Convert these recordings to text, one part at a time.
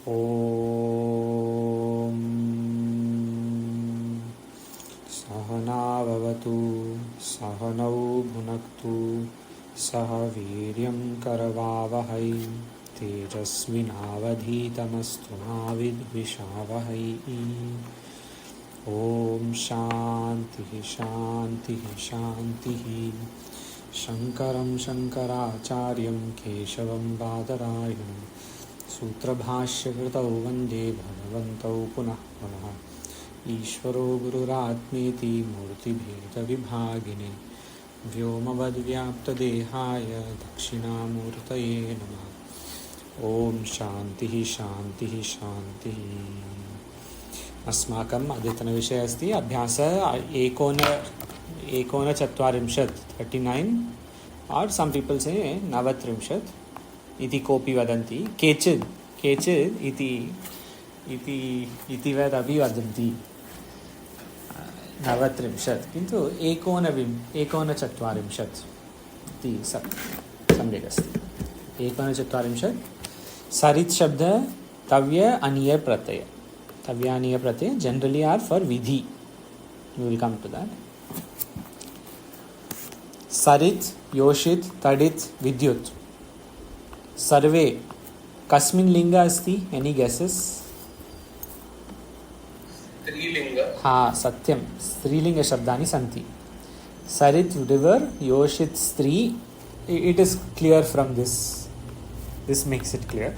ॐ सहनाववतु सहनौ भुनक्तु सह वीर्यं करवावहै तेजस्विनावधीतमस्तु मा विद्विषावहै। ॐ शान्तिः शान्तिः शान्तिः। शङ्करं शङ्कराचार्यं केशवं बादरायणं सूत्रभाष्यकृतौ वन्दे भगवन्तौ पुनः पुनः। ईश्वरो गुरुरात्मेति मूर्तिभेदविभागिने व्योमवद्व्याप्तदेहाय दक्षिणामूर्तये नमः। ॐ शान्तिः शान्तिः शान्तिः। अस्माकम् अद्यतनविषयः अस्ति अभ्यास एकोनचत्वारिंशत् 39 और सम् पीपल् से 39 इति कोऽपि वदन्ति। केचित् इति वदपि वदन्ति 39 किन्तु 39 इति सम्यक् अस्ति। 39 सरित् शब्द तव्य अनीय प्रत्यय generally are for vidhi. We will come to that. Sarit, Yoshit, Tadit, Vidyut. Sarve. Kasmin linga asti? Any guesses? Strilinga. Ha, satyam. Strilinga shabdani santi. Sarit, river. Yoshit, stri. It is clear from this. This makes it clear.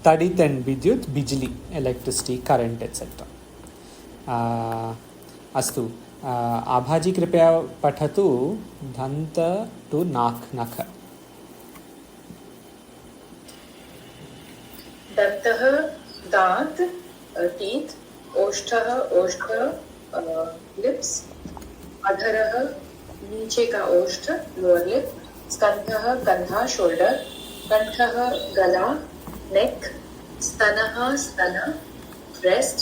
Tadit and Vidyut, bijli, electricity, current, etc. अस्तु आभाजी कृपया पठतु दन्त to नाक नख। दन्तः दांत teeth, ओष्ठः ओष्ठ lips, अधरः नीचे का ओष्ठ lower lip, स्कन्धः कंधा शोल्डर, कंठः गला नेक, स्तनः स्तन ब्रेस्ट,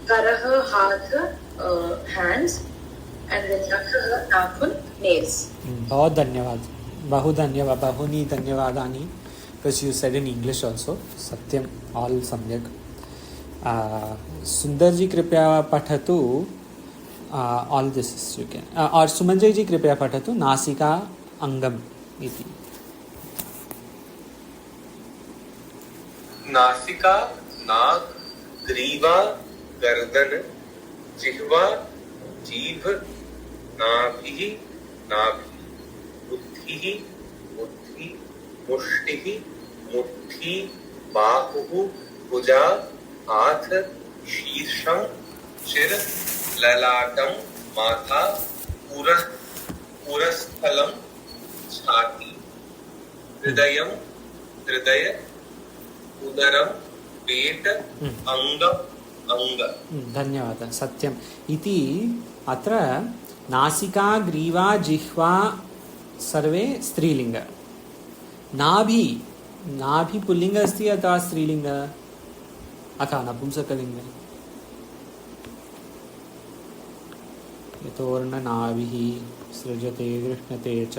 करः हाथ हैंड्स एंड नखः नाखुन नेल्स। बहुत धन्यवाद, बहुनी धन्यवादानि because you said in English also. Satyam all सम्यक। सुंदर जी कृपया पठतु all this you can और सुमंजय जी कृपया पठतु नासिका अंगम इति। नासिका नाक ग्रीवा गर्दन जिह्वा जीभ नाभिः नाभि बुद्धिः बुद्धि मुष्टिः मुट्ठी बाहुः भुजा हाथ शीर्षं शिर ललाटं माथा पुरस्थलं छाती हृदयं हृदय उदरं पेट अंग अंग। धन्यवादः सत्यम् इति अत्र नासिका ग्रीवा जिह्वा सर्वे स्त्रीलिंग। नाभि पुल्लिंग अस्ति अथवा स्त्रीलिंग अथवा नपुंसकलिंग? यतोर्ण नाभिः सृजते गृह्णते च।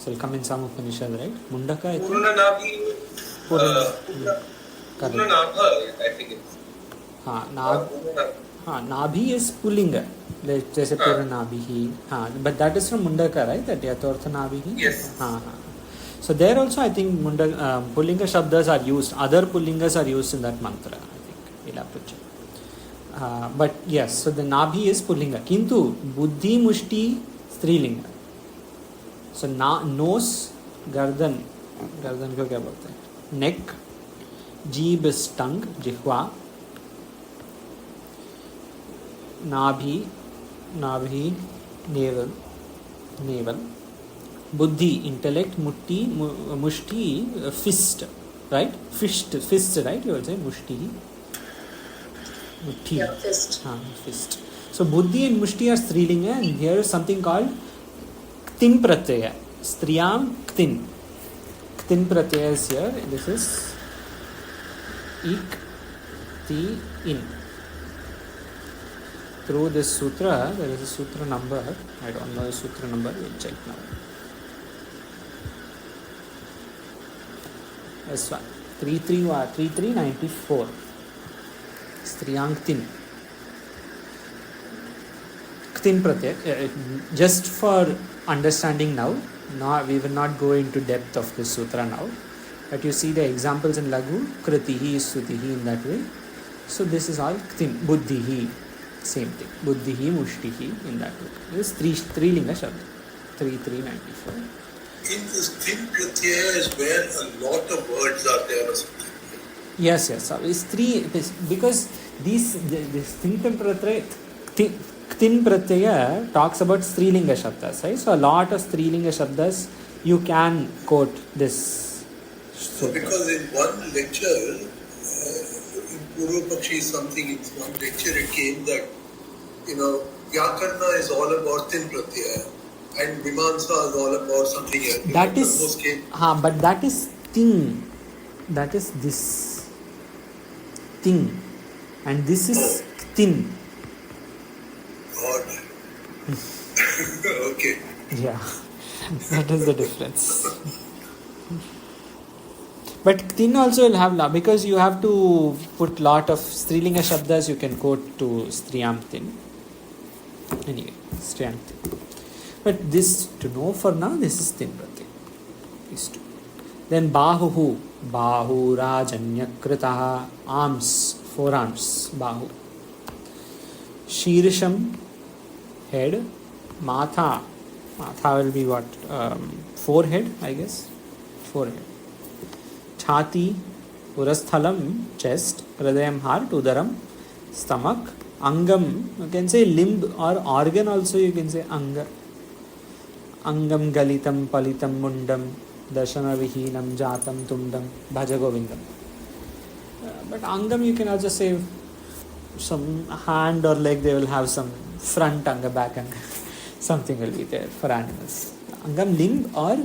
So come in some Upanishad, right? Mundaka iti पूर्ण नाभि पूर्ण नाभ I think it's नाभि is pullinga, जैसे पूर्ण नाभि। but that is from Mundaka, right? That yatortha नाभि। Yes. So there also I think pullinga shabdas are used. Other pullingas are used in that mantra. I think we'll have to check. But yes, so the nabhi is pullinga. Kintu buddhi mushti strilinga. So nose, गर्दन को क्या बोलते हैं? नेक, जीभ is tongue, जिह्वा, नाभि navel, बुद्धि intellect, मुष्टि fist, right? Fist, right? You will say mushti, mutti. Yeah, fist. Fist. So buddhi and mushti are strilinga, and here is something called ktin pratyaya. Striyam ktin. Ktin pratyaya is here. This is ik, ti, in. Through this sutra, there is a sutra number. I don't know the sutra number. We'll check now. This one. 3394. Striyang tin. Ktin pratyay. Just for understanding now, we will not go into depth of this sutra now. But you see the examples in Laghu, kritihi, sutihi in that way. So this is all ktin, buddhihi, same thing. Buddhihi, mushtihi in that way. This is three linga shabda. 3394. In this tin pratyaya is where a lot of words are there or something. Yes. So it's three, because this tin pratyaya talks about strilinga shabdas, right? So a lot of strilinga shabdas you can quote this. So because in one lecture, in Purvapakshi something, in one lecture it came that, Vyakarna is all about tin pratyaya and Mimamsa is all about something else. That is, but that is thing. That is this thing. And this is thin. God. Okay. Yeah, that is the difference. But thin also will have because you have to put lot of strilinga shabdas you can quote to striyam thin. Anyway, striyam thin. But this to know for now, this is tin pratyay. These two. Then bahuhu, bahu rajanyakritaha, arms, forearms, bahu. Shirisham, head. Matha will be what? Forehead, I guess. Forehead. Chhati, urasthalam, chest. Hridayam, heart. Udaram, stomach. Angam, you can say limb or organ also, you can say anga. Angam galitam palitam mundam darshana vihinam jatam tundam bhaja govindam. But angam you can also say some hand or leg, they will have some front anga, back anga. Something will be there for animals. Angam limb or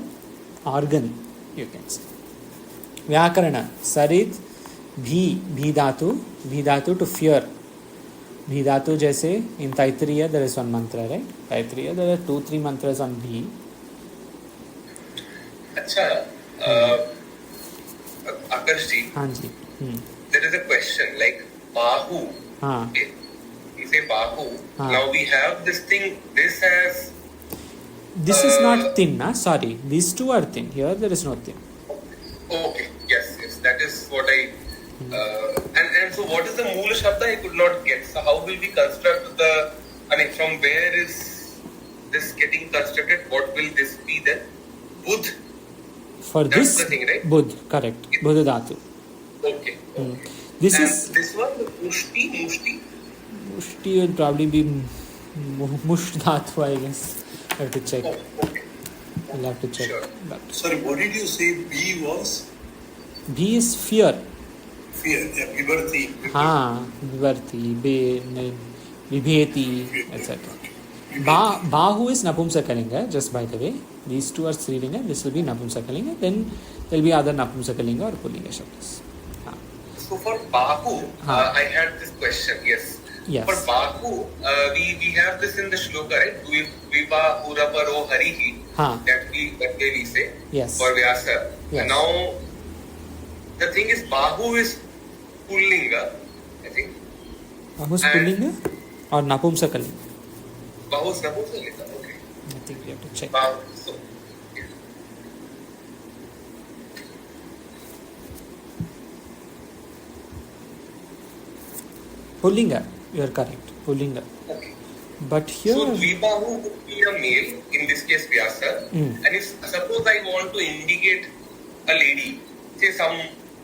organ you can say. Vyakarana, sarit, bhi dhatu to fear. Bhi dhatu jaise in Taittiriya there is one mantra, right? Taittiriya there are 2-3 mantras on bhi. Acha, Akarshji, there is a question like bahu. Okay. We say bahu. Now we have this thing. This has. This is not thin, na? Sorry. These two are thin. Here there is no thin. Okay. Yes. That is what I. And so what is the Moola Shabda? I could not get. So how will we construct the? I mean, from where is this getting constructed? What will this be then? Buddh. For That's this, the thing, right? Buddh, correct. Buddha dhatu. Okay. This and is. This one, Mushti. Mushti will probably be Mush dhatu, I guess. I have to check. Oh, okay. I'll have to check. Sure. But Sorry, what did you say B was? B is fear. Fear, Vibharti. Vivarti, Vibheti, etc. Bahu is Napumsakalinga, just by the way. These two are Strilinga, this will be Napumsakalinga. Then there will be other Napumsakalinga or Pullinga Shabdas. So for Bahu, I had this question, yes. For Bahu, we have this in the shloka, right? Dvipa Uraparo Harihi, that we say for Vyasa. Yes. Now, the thing is, Bahu is Pullinga, I think. Bahu is Pullinga or Napumsakalinga? Bahu is Napumsakalinga, okay. I think we have to check. Bahu, so, yeah. Pullinga, you are correct. Pullinga. Okay. But here. So Dvibahu would be a male, in this case Vyasa. And if suppose I want to indicate a lady, say some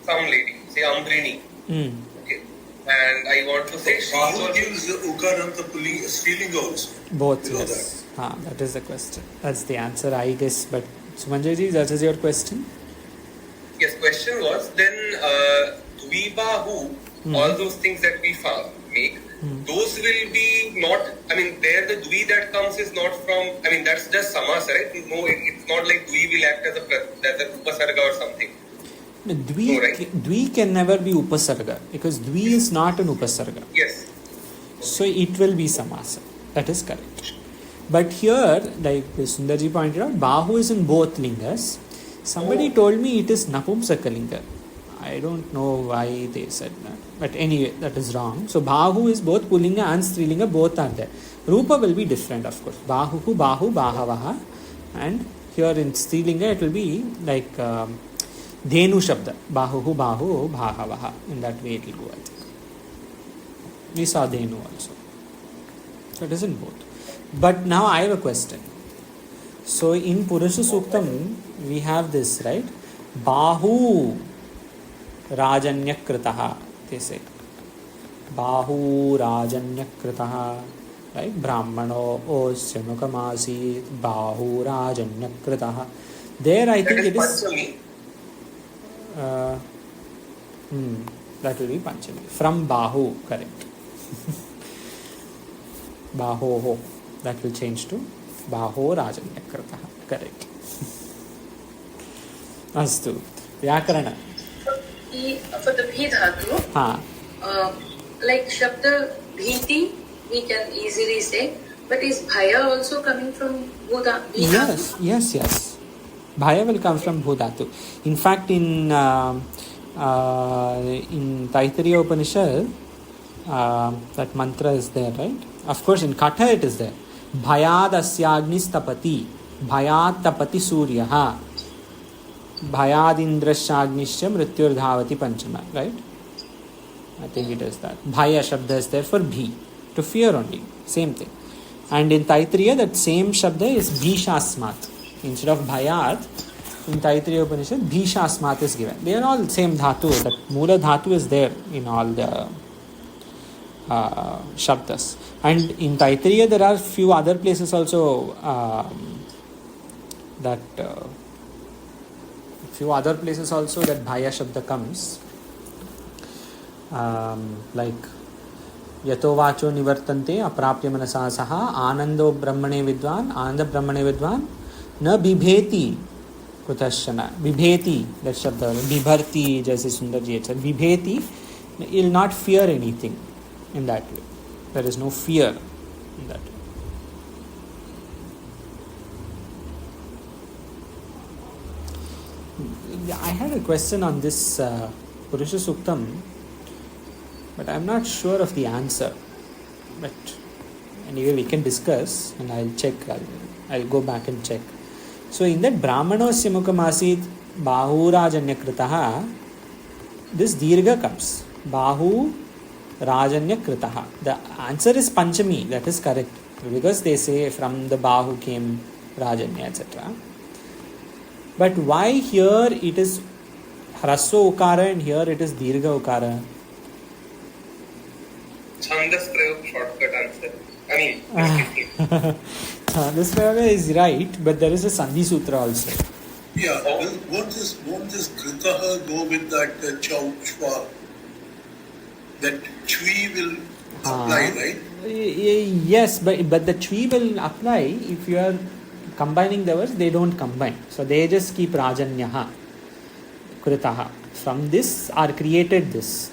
lady, say Ambrini. Okay. And I want to say Bahu gives Ukaranta Pullinga, Strilinga also. Both, yes. That is the question. That's the answer, I guess. But Sumanjayji, that is your question? Yes, question was then Dvibahu, all those things that we make, those will be not, I mean, there the Dvi that comes is not from, I mean, that's just Samasa, right? No, it's not like Dvi will act as a Upasarga or something. No, Dvi can never be Upasarga because Dvi is not an Upasarga. Yes. So it will be Samasa. That is correct. But here, like Sundarji pointed out, Bahu is in both lingas. Somebody told me it is Napumsakalinga. I don't know why they said that. But anyway, that is wrong. So Bahu is both Pullinga and Strilinga, both are there. Rupa will be different, of course. Bahuhu, Bahu, Bahavaha. And here in Strilinga, it will be like Dhenu Shabda. Bahuhu, Bahu, Bahavaha. In that way it will go, I think. We saw Dhenu also. So it is in both. But now I have a question. So in Purusha Suktam, we have this, right? Bahu Rajanyakritaha, they say. Bahu Rajanyakritaha, right? Brahmano Osyanukamasi Bahu Rajanyakritaha. There I think it is. That will be Panchami. From Bahu, correct. Bahoho. That will change to Baho Rajanyakritaha. Correct. Astu. Vyakarana. For the bhi dhatu, like Shabda bhiti, we can easily say, but is bhaya also coming from bhi dhatu? Yes. Bhaya will come from Bhudhatu. In fact, in Taittiriya Upanishad, that mantra is there, right? Of course, in Katha it is there. Bhayad asyagnis tapati, bhayad tapati suryaha, bhayad indrashagnisya mrityur dhavati panchama, right? I think it is that. Bhaya shabda is there for bhi, to fear only. Same thing. And in Taittiriya, that same shabda is bhishasmat. Instead of bhayat, in Taittiriya Upanishad, bhishasmat is given. They are all same dhatu. That mula dhatu is there in all the shabdas. And in Taittiriya, there are few other places also that bhaya shabda comes. Like Yato vacho nivartante aprapya manasa saha anando brahmane vidvan na bibheti kutashana. Bibheti, that shabda, bibharti, jaise Sundar ji said, bibheti, he will not fear anything in that way. There is no fear in that way. I had a question on this Purusha Suktam, but I'm not sure of the answer. But anyway, we can discuss and I'll check. I'll go back and check. So in that Brahmanosya Mukamasit Bahu Rajanyakritaha, this Dirgha comes. Bahu Rajanyakritaha. The answer is Panchami. That is correct. Because they say from the Bahu came Rajanya, etc. But why here it is Hraswa Ukara and here it is Dirgha Ukara? Chandas Prayog, shortcut answer. Chandas Prayog is right, but there is a Sandhi Sutra also. Yeah, won't this Kritaha go with that Chauchwa? That Chui will apply, right? Yes, but the Chui will apply if you are combining the words. They don't combine. So they just keep Rajanyaha, Kritaha. From this are created this.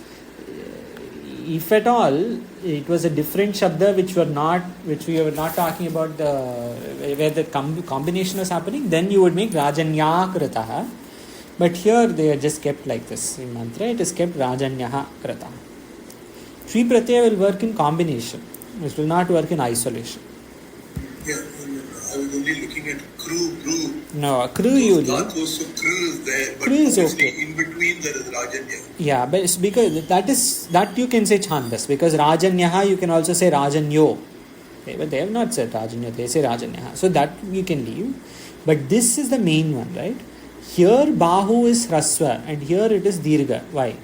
If at all it was a different shabda which we were not talking about where the combination was happening, then you would make Rajanya Kritaha. But here they are just kept like this. In mantra it is kept Rajanyaha Kritaha. Shri Pratyaya will work in combination. It will not work in isolation. Yeah, I was only looking at Kru. No, Kru you will. So Kru is there, but Kru is obviously okay. in between there is Rajanya. Yeah, but it's because that you can say Chandas, because Rajanyaha you can also say Rajanyo. But they have not said Rajanyo, they say Rajanyaha. So that you can leave. But this is the main one, right? Here Bahu is Hraswa and here it is Dirgha. Why?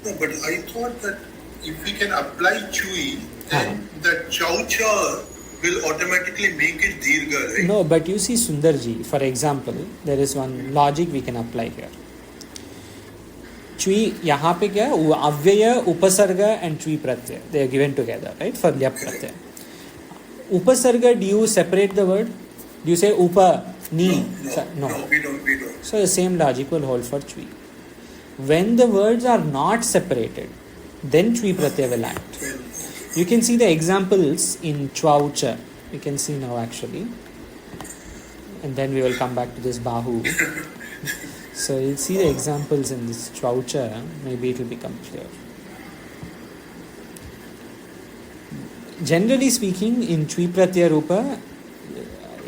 No, but I thought that if we can apply Chui, then that Chaucha will automatically make it Dirgha, right? No, but you see Sundarji, for example, there is one logic we can apply here. Chui, yahan pe kya hai? Avyaya, Upasarga and Chui Pratyaya. They are given together, right? For Lyap Pratyaya. Upasarga, do you separate the word? Do you say Upa, Ni? No, we don't. So the same logic will hold for Chui. When the words are not separated, then Chui Pratyaya will act. You can see the examples in Chwaucha. You can see now actually. And then we will come back to this Bahu. So you'll see the examples in this Chaucha, maybe it will become clear. Generally speaking, in Chui Pratyaya Rupa,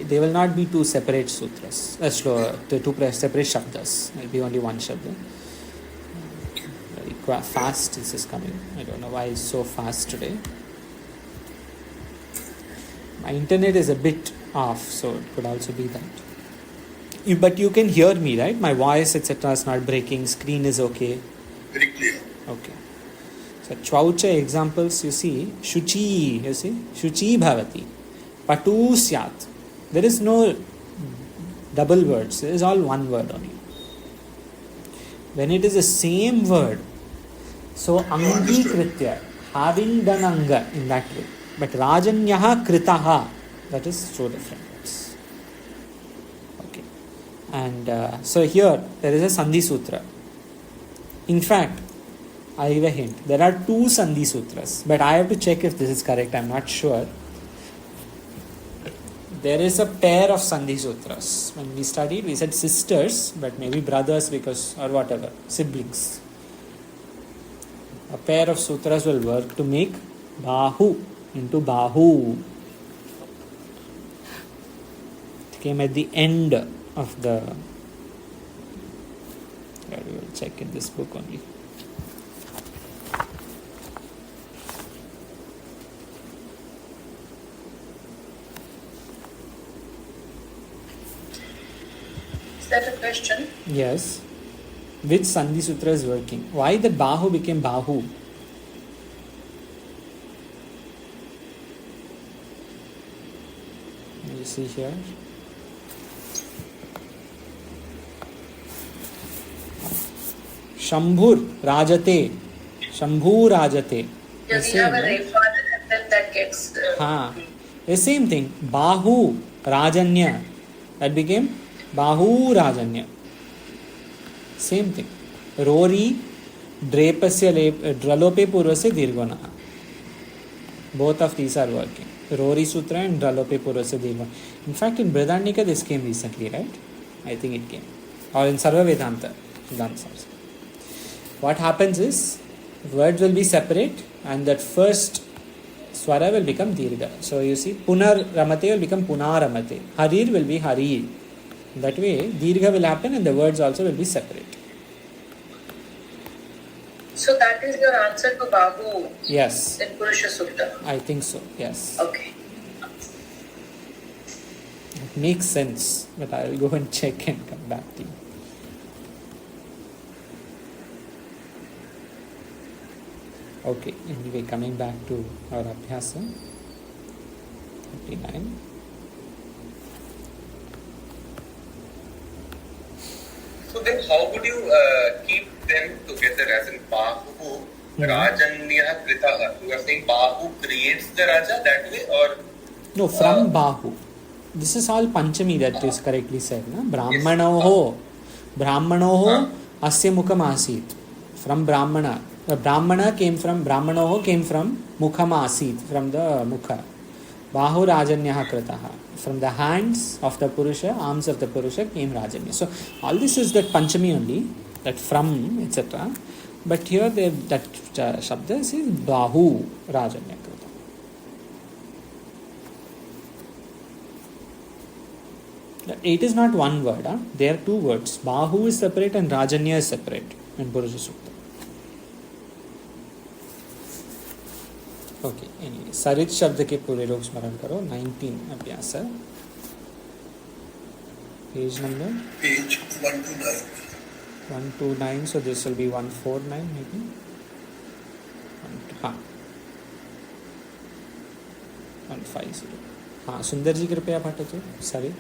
there will not be two separate sutras. The two separate shabdas. There will be only one shabda. Very fast this is coming. I don't know why it's so fast today. My internet is a bit off, so it could also be that. But you can hear me, right? My voice, etc. is not breaking. Screen is okay. Very clear. Okay. So Chaucha examples, you see, Shuchi, you see, Shuchi Bhavati, Patu Syat. There is no double words, there is all one word only. When it is the same word, so Angi Kritya, having done Anga in that way. But Rajanyaha Kritaha, that is two different words. Okay. And so here, there is a Sandhi Sutra. In fact, I give a hint. There are two Sandhi Sutras, but I have to check if this is correct. I'm not sure. There is a pair of Sandhi Sutras. When we studied, we said sisters, but maybe brothers because, or whatever, siblings. A pair of sutras will work to make Bahu into Bahu. It came at the end of the... We will check in this book only. Is that a question? Yes. Which Sandhi Sutra is working? Why the Bahu became Bahu? You see here. Shambhur Rajate. Shambhu Rajate. Yeah, we have a Refather and then that gets... The same thing. Bahu Rajanya. That became Bahu Rajanya. Same thing. Rori Drapasya Dralope Purvasya Dirgona. Both of these are working. Rori Sutra and Dralope Purvasya Dirgona. In fact, in Brihadaranyaka this came recently, right? I think it came. Or in Sarva Vedanta. What happens is, words will be separate and that first swara will become Dirgha. So you see, Punar Ramate will become Punaramate. Harir will be Hari. That way, Dirgha will happen and the words also will be separate. So that is your answer to Bahu? Yes. In Purusha Sutta? I think so, yes. Okay. It makes sense, but I will go and check and come back to you. Okay, anyway, coming back to our Abhyasa. 39. So then how would you keep them together as in Bahu, Rajanya, Kritaha? You are saying Bahu creates the Raja that way or? No, from Bahu. This is all Panchami that is correctly said. Na? Brahmanoho. Brahmanoho asya mukham asit. From Brahmana. The Brahmana came from, Brahmanoho came from mukham asit, from the Mukha. Bahu Rajanyaha Kritaha. From the hands of the Purusha, arms of the Purusha came Rajanya. So all this is that Panchami only, that from, etc. But here that Shabda says Bahu Rajanya Krita. It is not one word. There are two words. Bahu is separate and Rajanya is separate in Purusha Sukta. Okay, anyway. Sarit शब्द के पूरे रूप स्मरण करो. 19 अभ्यास. Page number? Page 129. 129, so this will be 149 maybe. हाँ. 150. हाँ, सुंदर जी कृपया पाठितु. सरित.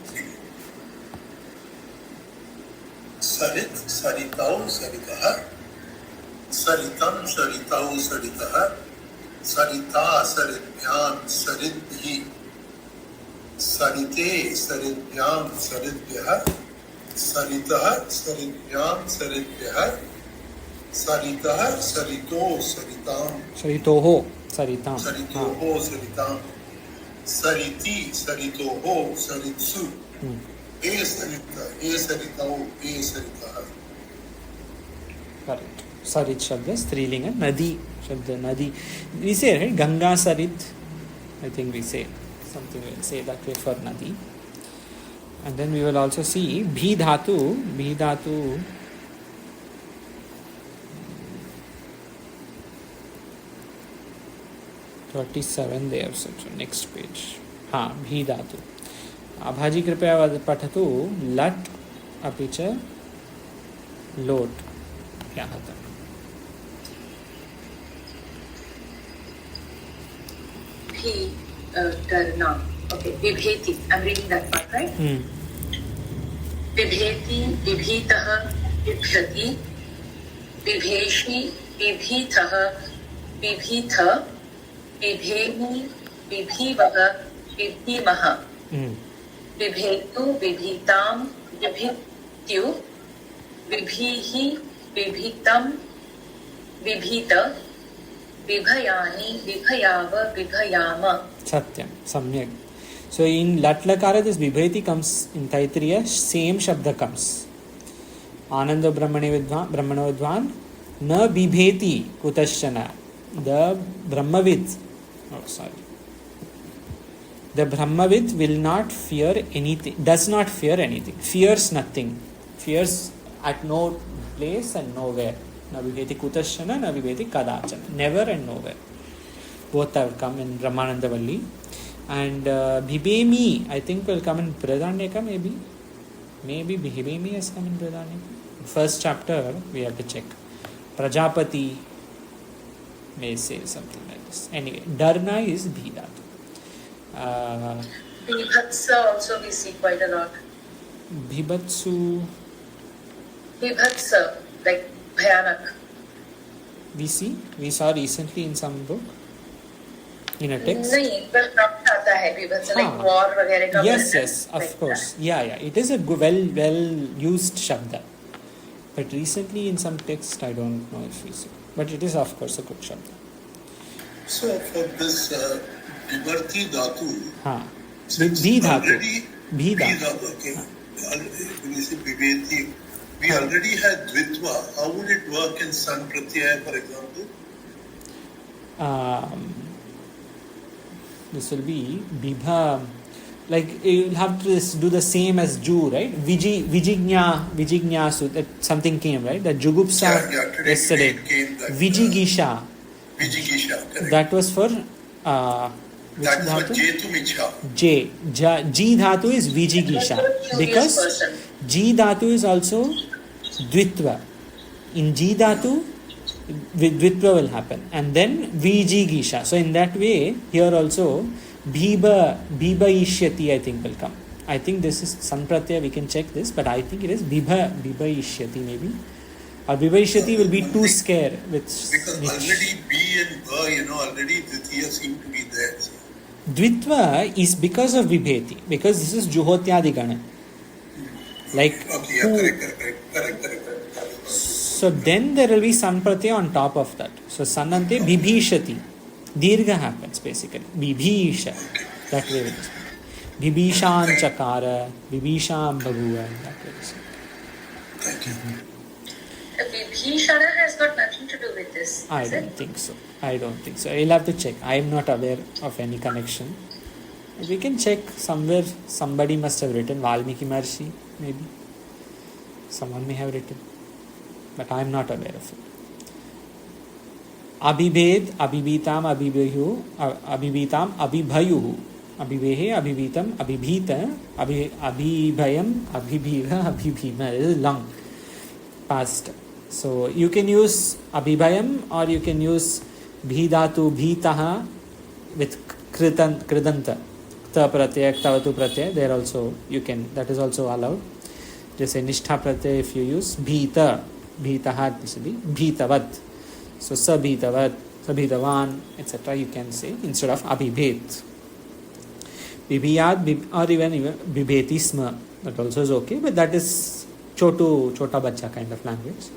सरित सरितौ सरितः. सरितं सरितौ सरितः. सरिता सरिभ्यां सरिद्भिः. सरिते सरिभ्यां सरिद्भ्यः. सरितः सरिभ्यां सरिद्भ्यः. सरितः सरितो सरितां. सरितोहो सरितां. सरितोहो सरितां. सरिति सरितोहो सरित्सु. ए सरितः ए सरितौ ए सरितः. Sarit Shabda, Strilinga, Nadi Shabda, Nadi. We say, right? Ganga Sarit. I think we say something, we'll say that way for Nadi. And then we will also see Bhi Dhatu. 37 there, so next page. हाँ, भी धातु. आभाजी कृपया पठतु लट् अपि च लोट् क्या होता है? He now. Okay, Vibheti. I'm reading that part, right? Vibheti, Vibhitah, Vibhyati, Vibheshi, Vibhitah, Vibhitha, Vibhemi, Vibhivah, Vibhimaha. Vibhetu, Vibhitam, Vibhityu, Vibhihi, Vibhitam, Vibhita, Vibhayani, Vibhayava, Vibhayama. Satyam, samyak. So in Lat Lakara, this Vibheti comes in Taittiriya, same Shabda comes. Ananda Brahmana Vidwan, na Bibheti Kutashana. The Brahmavid, the Brahmavid will not fear anything, does not fear anything, fears nothing, fears at no place and nowhere. Na Bibheti Kutashana, na Bibheti Kadachana, never and nowhere. Both have come in Brahmanandavalli. And Bhibemi, I think, will come in Bridhaneka, maybe. Maybe Bhibemi has come in Bridhaneka. First chapter, we have to check. Prajapati may say something like this. Anyway, Dharna is Bhidatu. Bhibhatsa also we see quite a lot. Bhibatsu. Bhibhatsa, like Bhayanak. We saw recently in some book, in a text. नहीं, पर कब आता है Bhibhatsa, like war वगैरह का. Yes, of course. Yeah. It is a well used Shabda. But recently in some text, I don't know if we see. But it is, of course, a good Shabda. So for this Vibharti Dhatu, Bhi Dhatu. Bhi Dhatu, okay. When you say Vibheti, we already had Dvitva. How would it work in San Pratyaya, for example? This will be Bibha. Like you'll have to do the same as Ju, right? Vijignasu, that something came, right? The Jugupsa yesterday. Vijigisha. Correct. That was for that was for Jetumicha. J. Ji Dhatu is Vijigisha. Because Ji Dhatu is also Dvitva. In Ji Dhatu, Dvitva will happen. And then Vijigisha. So in that way, here also, Bhiba Ishyati, I think, will come. I think this is Sanpratyaya, we can check this, but I think it is Bhiba Ishyati maybe. Or Bhiba Ishyati will be too scared with. Because already B and Ba, already Dvitiya seem to be there. So. Dvitva is because of Vibheti, because this is Juhotyadi Gana. Like. Okay, yeah, correct. So then there will be Sanpratyaya on top of that. So Sanante Bibhishati. Dirgha happens basically. Bibhisha. That way it is. Bibhishan Chakara, Bibhisham Bhaguva. That way it is. Thank you. Vibhishana has got nothing to do with this. I don't think so. I'll have to check. I am not aware of any connection. We can check somewhere. Somebody must have written. Valmiki Maharshi, maybe. Someone may have written. But I am not aware of it. Abhibhed, Abhibitam, Abhibitam, Abhibhayuhu. Abhibehe, Abhibitam, Abhibhita, Abhibhayam, Abhibhiva, Abhibhima. This is long. Past. So you can use Abhibhayam or you can use Bhidatu, Bhitaha with Kridanta. Ta pratyaya, Tavatu pratyaya. There also you can, that is also allowed. Just say Nishtha pratyaya if you use Bhita, Bhitaha, this will be Bhitavad. So Sabhitavat, Sabhitavan, etc. you can say instead of Abhibhet. Bibhiyat or even Bibhetisma. That also is okay, but that is Chota Bacha kind of language.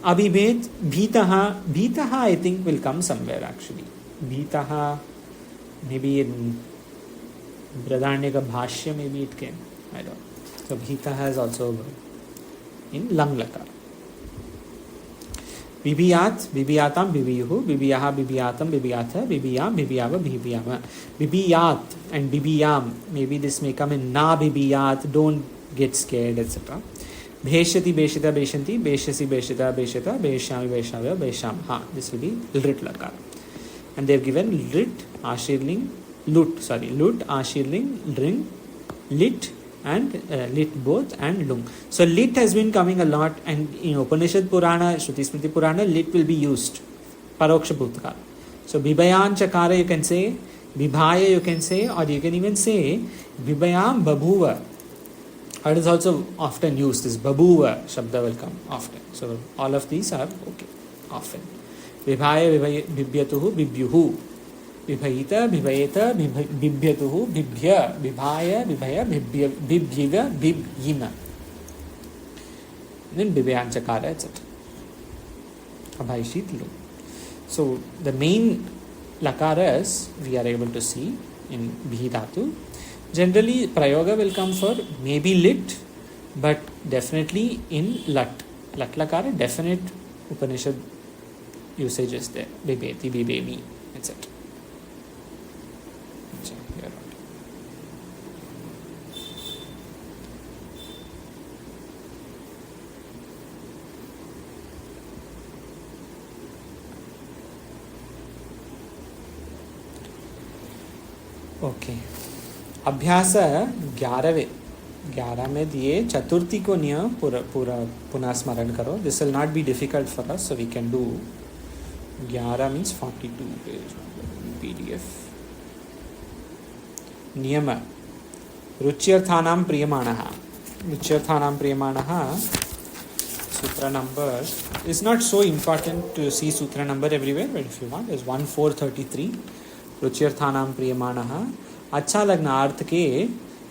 Abhibhet, Bhitaha I think will come somewhere actually. Bhitaha, maybe in Bradharanyaka Bhashya, maybe it came. I don't know. So Bhitaha is also in Lang Lakar. बिबियात बिबियाताम बिबियुः बिबियाः बिबियातम बिबियाथ बिबियाम बिबियाव बिबियाम बिबियात and bibiyam, maybe this may come in na bibiyat, don't get scared, etc. Bheshyati bheshita bheshanti bheshyasi bheshita bheshata bheshyami bheshavya bhesham. This will be lit lakar, and they've given lit ashirling lut ashirling ring lit and lit both and lung. So lit has been coming a lot, and in Upanishad Purana, Shruti Smriti Purana, lit will be used paroksha bhutkal. So bibayan chakara you can say, bibhaya you can say, or you can even say bibayam babhuva. It is also often used. This babhuva shabda will come often. So all of these are okay often. Vibhaya bibhyatuhu bibyuhu. Vibhayita bibhayeta bibhyatuhu bibhya. Vibhaya bibhaya bibhyiva bibhyina. Then bibhayan chakara etc. Abhaishit lu. So the main lakaras we are able to see in bhi dhatu. Generally prayoga will come for maybe lit, but definitely in lat. Lat lakara, definite Upanishad usage is there. Bibeti, bibemi, etc. Okay अभ्यास 11 में दिए चतुर्थी को नियम पूरा पुनः स्मरण करो. This will not be difficult for us, so we can do. 11 means 42 page PDF. नियम रुच्यर्थानां प्रियमाणः सूत्र number is not so important to see सूत्र number everywhere, but if you want is 1433. रुच्यर्थानां प्रियमाणः अच्छा लगना अर्थ के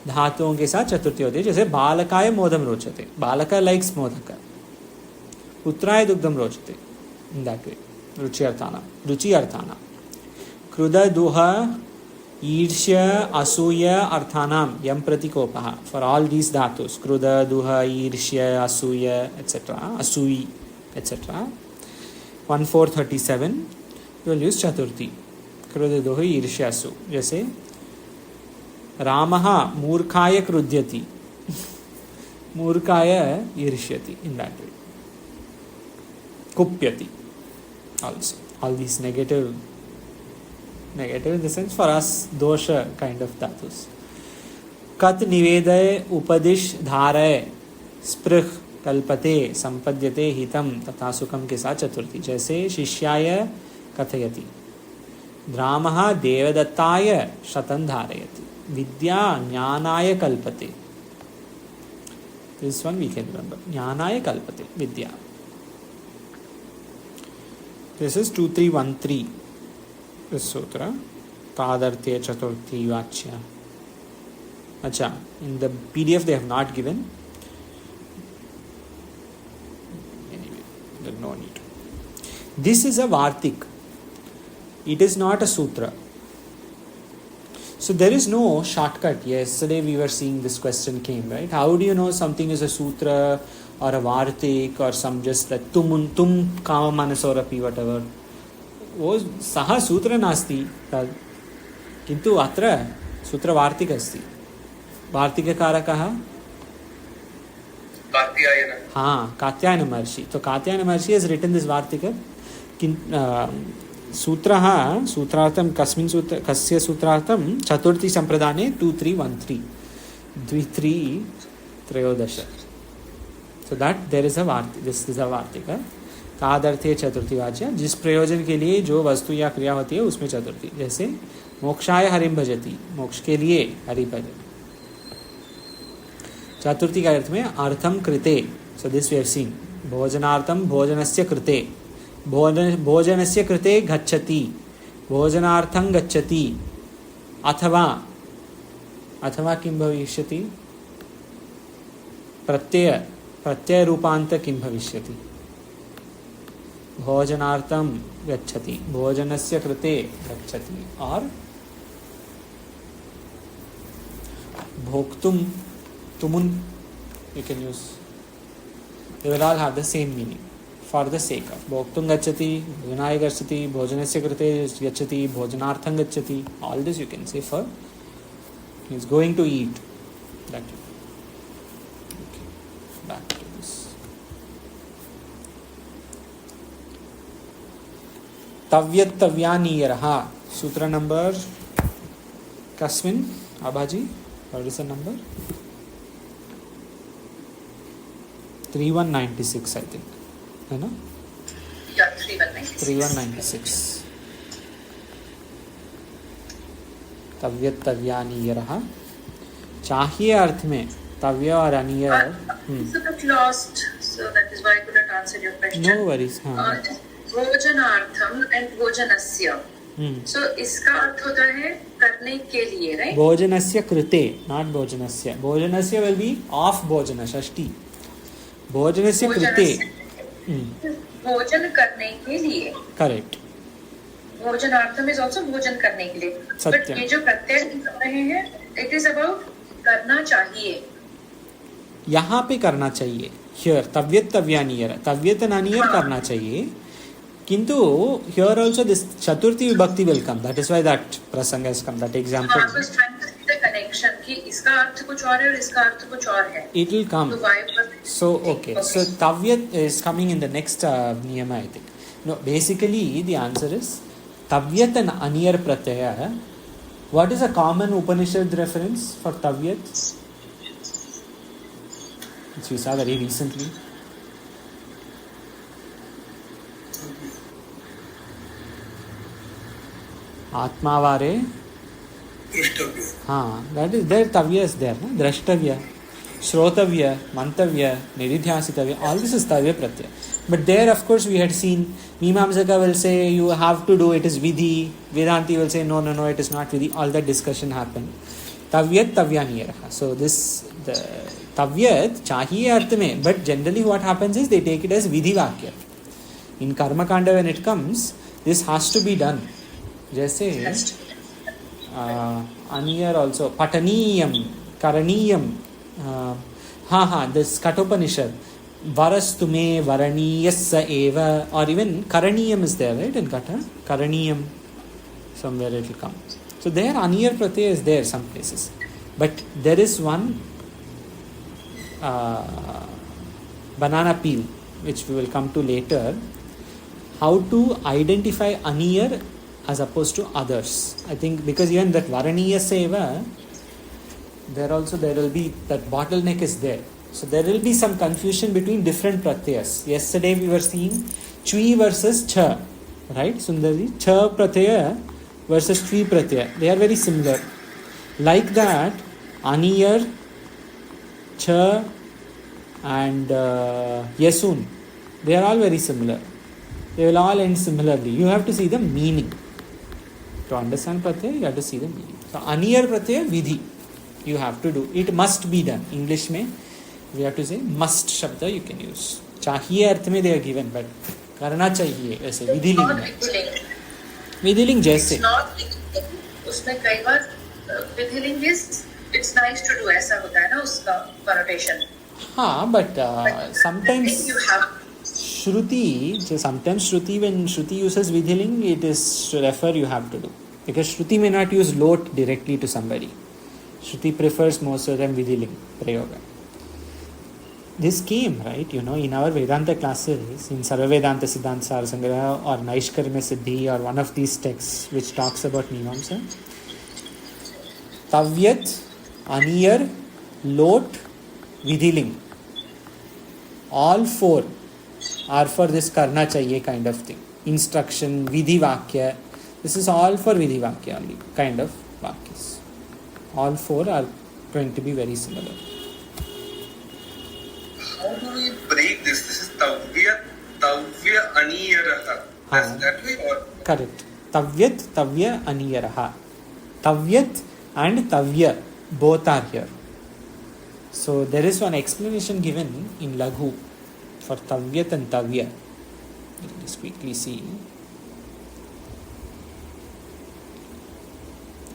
धातुओं के साथ चतुर्थी होती है. जैसे बालकाय मोदम रोचते, बालक लाइक्स मोदक, पुत्राय दुग्धम रोचते. इन दैट वे रुचि अर्थानां. क्रुध दुह ईर्ष्य असूय अर्थानां यम प्रतिकोपः. फॉर ऑल दीस धातुस क्रुध दुह ईर्ष्य असूय एटसेट्रा, असूई एटसेट्रा. 1437 यू विल यूज चतुर्थी. क्रुध दुह ईर्ष्यासु. जैसे रामः मूर्खाय क्रुध्यति, मूर्खाय ईर्ष्यति. इन दैट वे कुप्यति. Also all these negative in the sense for us dosha kind of dhatus. kat niveday upadish dharay sprih kalpate sampadyate hitam तथा सुखम के साथ चतुर्थी. जैसे शिष्याय कथयति, रामः देवदत्ताय शतं धारयति, विद्या ज्ञानाय कल्पते. This one we can remember. ज्ञानाय कल्पते विद्या. This is 2313. This sutra. तादर्थे चतुर्थी वाच्य. अच्छा, in the PDF they have not given. Anyway, there's no need. This is a Vartik. It is not a sutra. So there is no shortcut. Yesterday we were seeing this question came, right? How do you know something is a sutra or a Vartik or some just like tum kama manasorapi whatever? वो सः सूत्र नास्ति किन्तु अत्र सूत्र वार्तिक अस्ति. वार्तिककारकः कात्यायन. हाँ, कात्यायन महर्षि. तो कात्यायन महर्षि has written this वार्तिक. सूत्रः सूत्रार्थं कस्य सूत्रार्थं चतुर्थी संप्रदाने 2313 2313. So that there is a वार्तिक. This is a वार्तिक. तादर्थे चतुर्थी वाच्य. जिस प्रयोजन के लिए जो वस्तु या क्रिया होती है उसमें चतुर्थी. जैसे मोक्षाय हरिम भजति, मोक्ष के लिए हरि भजन. चतुर्थी का अर्थ में अर्थम कृते. So this we have seen. भोजनार्थम भोजनस्य कृते, भोजनस्य कृते गच्छति, भोजनार्थं गच्छति. अथवा किं भविष्यति? प्रत्यय रूपांत किं भविष्यति? भोजनार्थं गच्छति, भोजनस्य कृते गच्छति. और भोक्तुम तुमुन you can use. They will all have the same meaning. for the sake of. Bhoktum gacchati, bhojanaya gacchati, bhojanasya krite gacchati, bhojanartham gacchati. All this you can say for he is going to eat. That. Okay. Back to this. Tavyat tavyaniyaraha. Sutra number Kasmin Abhaji. What is the number? 3196, I think. है ना? Yeah, 3196. 3196. तव्यत तव्यानीयरः. चाहिए अर्थ में तव्य और अनीयर. It's a bit lost, so that is why I couldn't answer your question. No worries. हाँ. भोजनार्थम and भोजनस्य. So इसका अर्थ होता है करने के लिए, right? भोजनस्य कृते, not भोजनस्य. भोजनस्य will be of भोजन, षष्ठी. भोजनस्य कृते. भोजन करने के लिए. Correct. भोजनार्थम is also भोजन करने के लिए. सत्य. But ये जो प्रत्यय कर रहे हैं, it is about करना चाहिए. यहाँ पे करना चाहिए. Here तव्यत तव्यानीयर. तव्यत नानीयर करना चाहिए. किंतु here also this chaturthi vibhakti will come. That is why that prasanga has come. That example. I was trying to see the connection कि इसका अर्थ कुछ और है और इसका अर्थ कुछ और है. It will come. तो why? So okay. So tavyat is coming in the next niyama, I think. No, basically the answer is tavyat and aniyar pratyaya. What is a common Upanishad reference for tavyat? Which we saw very recently. Atmavare. हाँ, that is there. Tavya is there, no? Drashtavya, Shrotavya, Mantavya, Nididhyasitavya. All this is Tavya Pratyaya. But there, of course, we had seen Mimamsaka will say you have to do it is Vidhi. Vedanti will say no, it is not Vidhi. All that discussion happened. Tavyat Tavyaniyaraha. So this the Tavyat chahiye arth mein. But generally, what happens is they take it as Vidhi Vakya. In Karma Kanda, when it comes, this has to be done. जैसे अनियर also पठनीयम करणीयम. हाँ this Kathopanishad वरस्तु मे वरणीयस्स एव और even करणीयम is there right इन कथा करणीयम somewhere it will come. So there aniyar pratyaya is there some places, but there is one banana peel which we will come to later, how to identify aniyar as opposed to others. I think because even that Varaniya Seva, there will be that bottleneck is there. So there will be some confusion between different pratyas. Yesterday we were seeing Chui versus Cha, right? Sundari, Cha pratyaya versus Chui pratyaya. They are very similar. Like that, Aniyar, Cha and Yasun, they are all very similar. They will all end similarly. You have to see the meaning. To understand pratyaya, you have to see the meaning. So, aniyar pratyaya vidhi, you have to do. It must be done. English mein, we have to say must shabda you can use. Chahiye arth mein they are given, but karna chahiye ऐसे विधिलिंग में. विधिलिंग जैसे. It's not उसमें कई बार विधिलिंग is it's nice to do ऐसा होता है ना उसका connotation. हाँ, but sometimes You have Shruti, so sometimes Shruti, when Shruti uses Vidhiling, it is to refer you have to do. Because Shruti may not use lot directly to somebody. Shruti prefers most of them Vidhiling, Prayoga. This came, right, in our Vedanta classes, in Sarva Vedanta Siddhanta Sarasangraha or Naishkarmya Siddhi or one of these texts which talks about Mimamsa. Tavyat, Aniyar, Lot, Vidhiling. All four are for this karna chahiye kind of thing. Instruction, vidhi vakya. This is all for vidhi vakya only, kind of vakyas. All four are going to be very similar. How do we break this? This is Tavya Aniyaraha. Is that way or? Correct. Tavyat, Tavya, Aniyaraha. Tavyat and Tavya both are here. So there is one explanation given in Laghu for Tavyat and Tavya. Let us quickly see.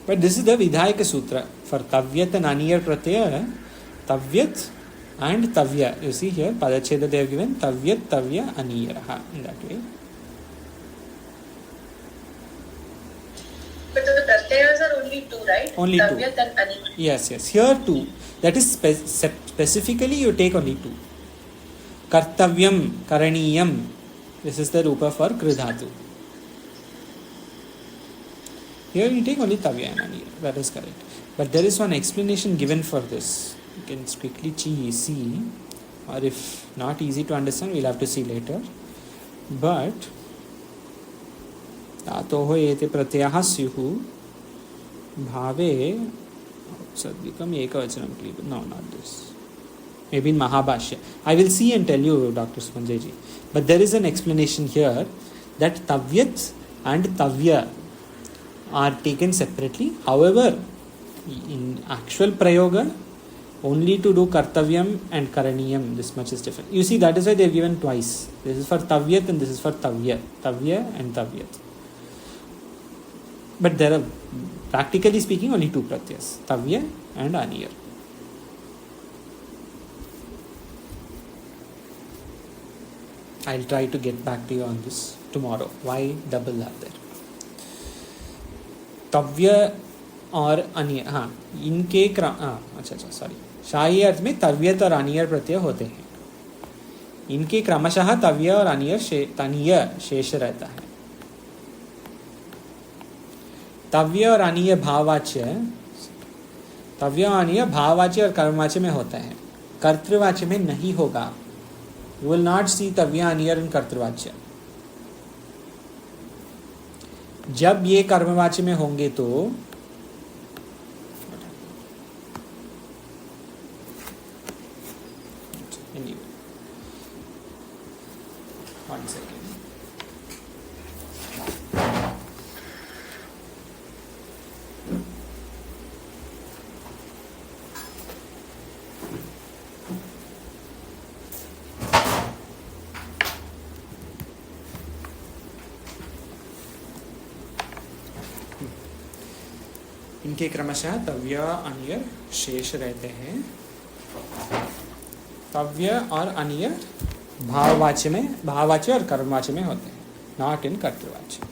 But this is the Vidhayaka Sutra. For Tavyat and Aniyar Pratyaya, Tavyat and tavya. You see here padacheda they have given tavyat tavya aniyaraha in that way. But the pratyayas are only two, right? Only two. Tavyat and aniyar. Yes, here two. That is specifically you take only two. Kartavyam, karaniyam. This is the rupa for kridhatu. Here you take only tavya and aniyar. That is correct. But there is one explanation given for this. You can quickly see, or if not easy to understand, we'll have to see later. But तातोः एते प्रत्ययाः स्युः भावे सद्विकम् एकवचनं क्लीब. No, not this. Maybe in Mahabhashya. I will see and tell you, Dr. Sanjay ji. But there is an explanation here that tavyat and tavya are taken separately. However, in actual prayoga, only to do kartavyam and karaniyam, this much is different. You see, that is why they have given twice. This is for tavyat and this is for tavya. Tavya and tavyat. But there are, practically speaking, only two pratyas, tavya and aniyar. I'll try to get back to you on this tomorrow. Why double are there? तव्य और अनियर, हाँ, इनके अच्छा sorry, शाही अर्थ में तव्यत और अनियर प्रत्यय होते हैं. इनके क्रमशः तव्य और अनियर शेष रहता है. तव्य और अनियर भाववाच्य, तव्य और अनियर भाववाच्य और कर्मवाच्य में होता है. कर्तृवाच्य में नहीं होगा. You will not see तव्य अनियर in कर्तृवाच्य. जब ये कर्मवाच्य में होंगे तो one second. इनके क्रमशः तव्य अनियर शेष रहते हैं. तव्य और अनियर भाववाच्य में, भाववाच्य और कर्मवाच्य में होते हैं, नॉट इन कर्तृवाच्य.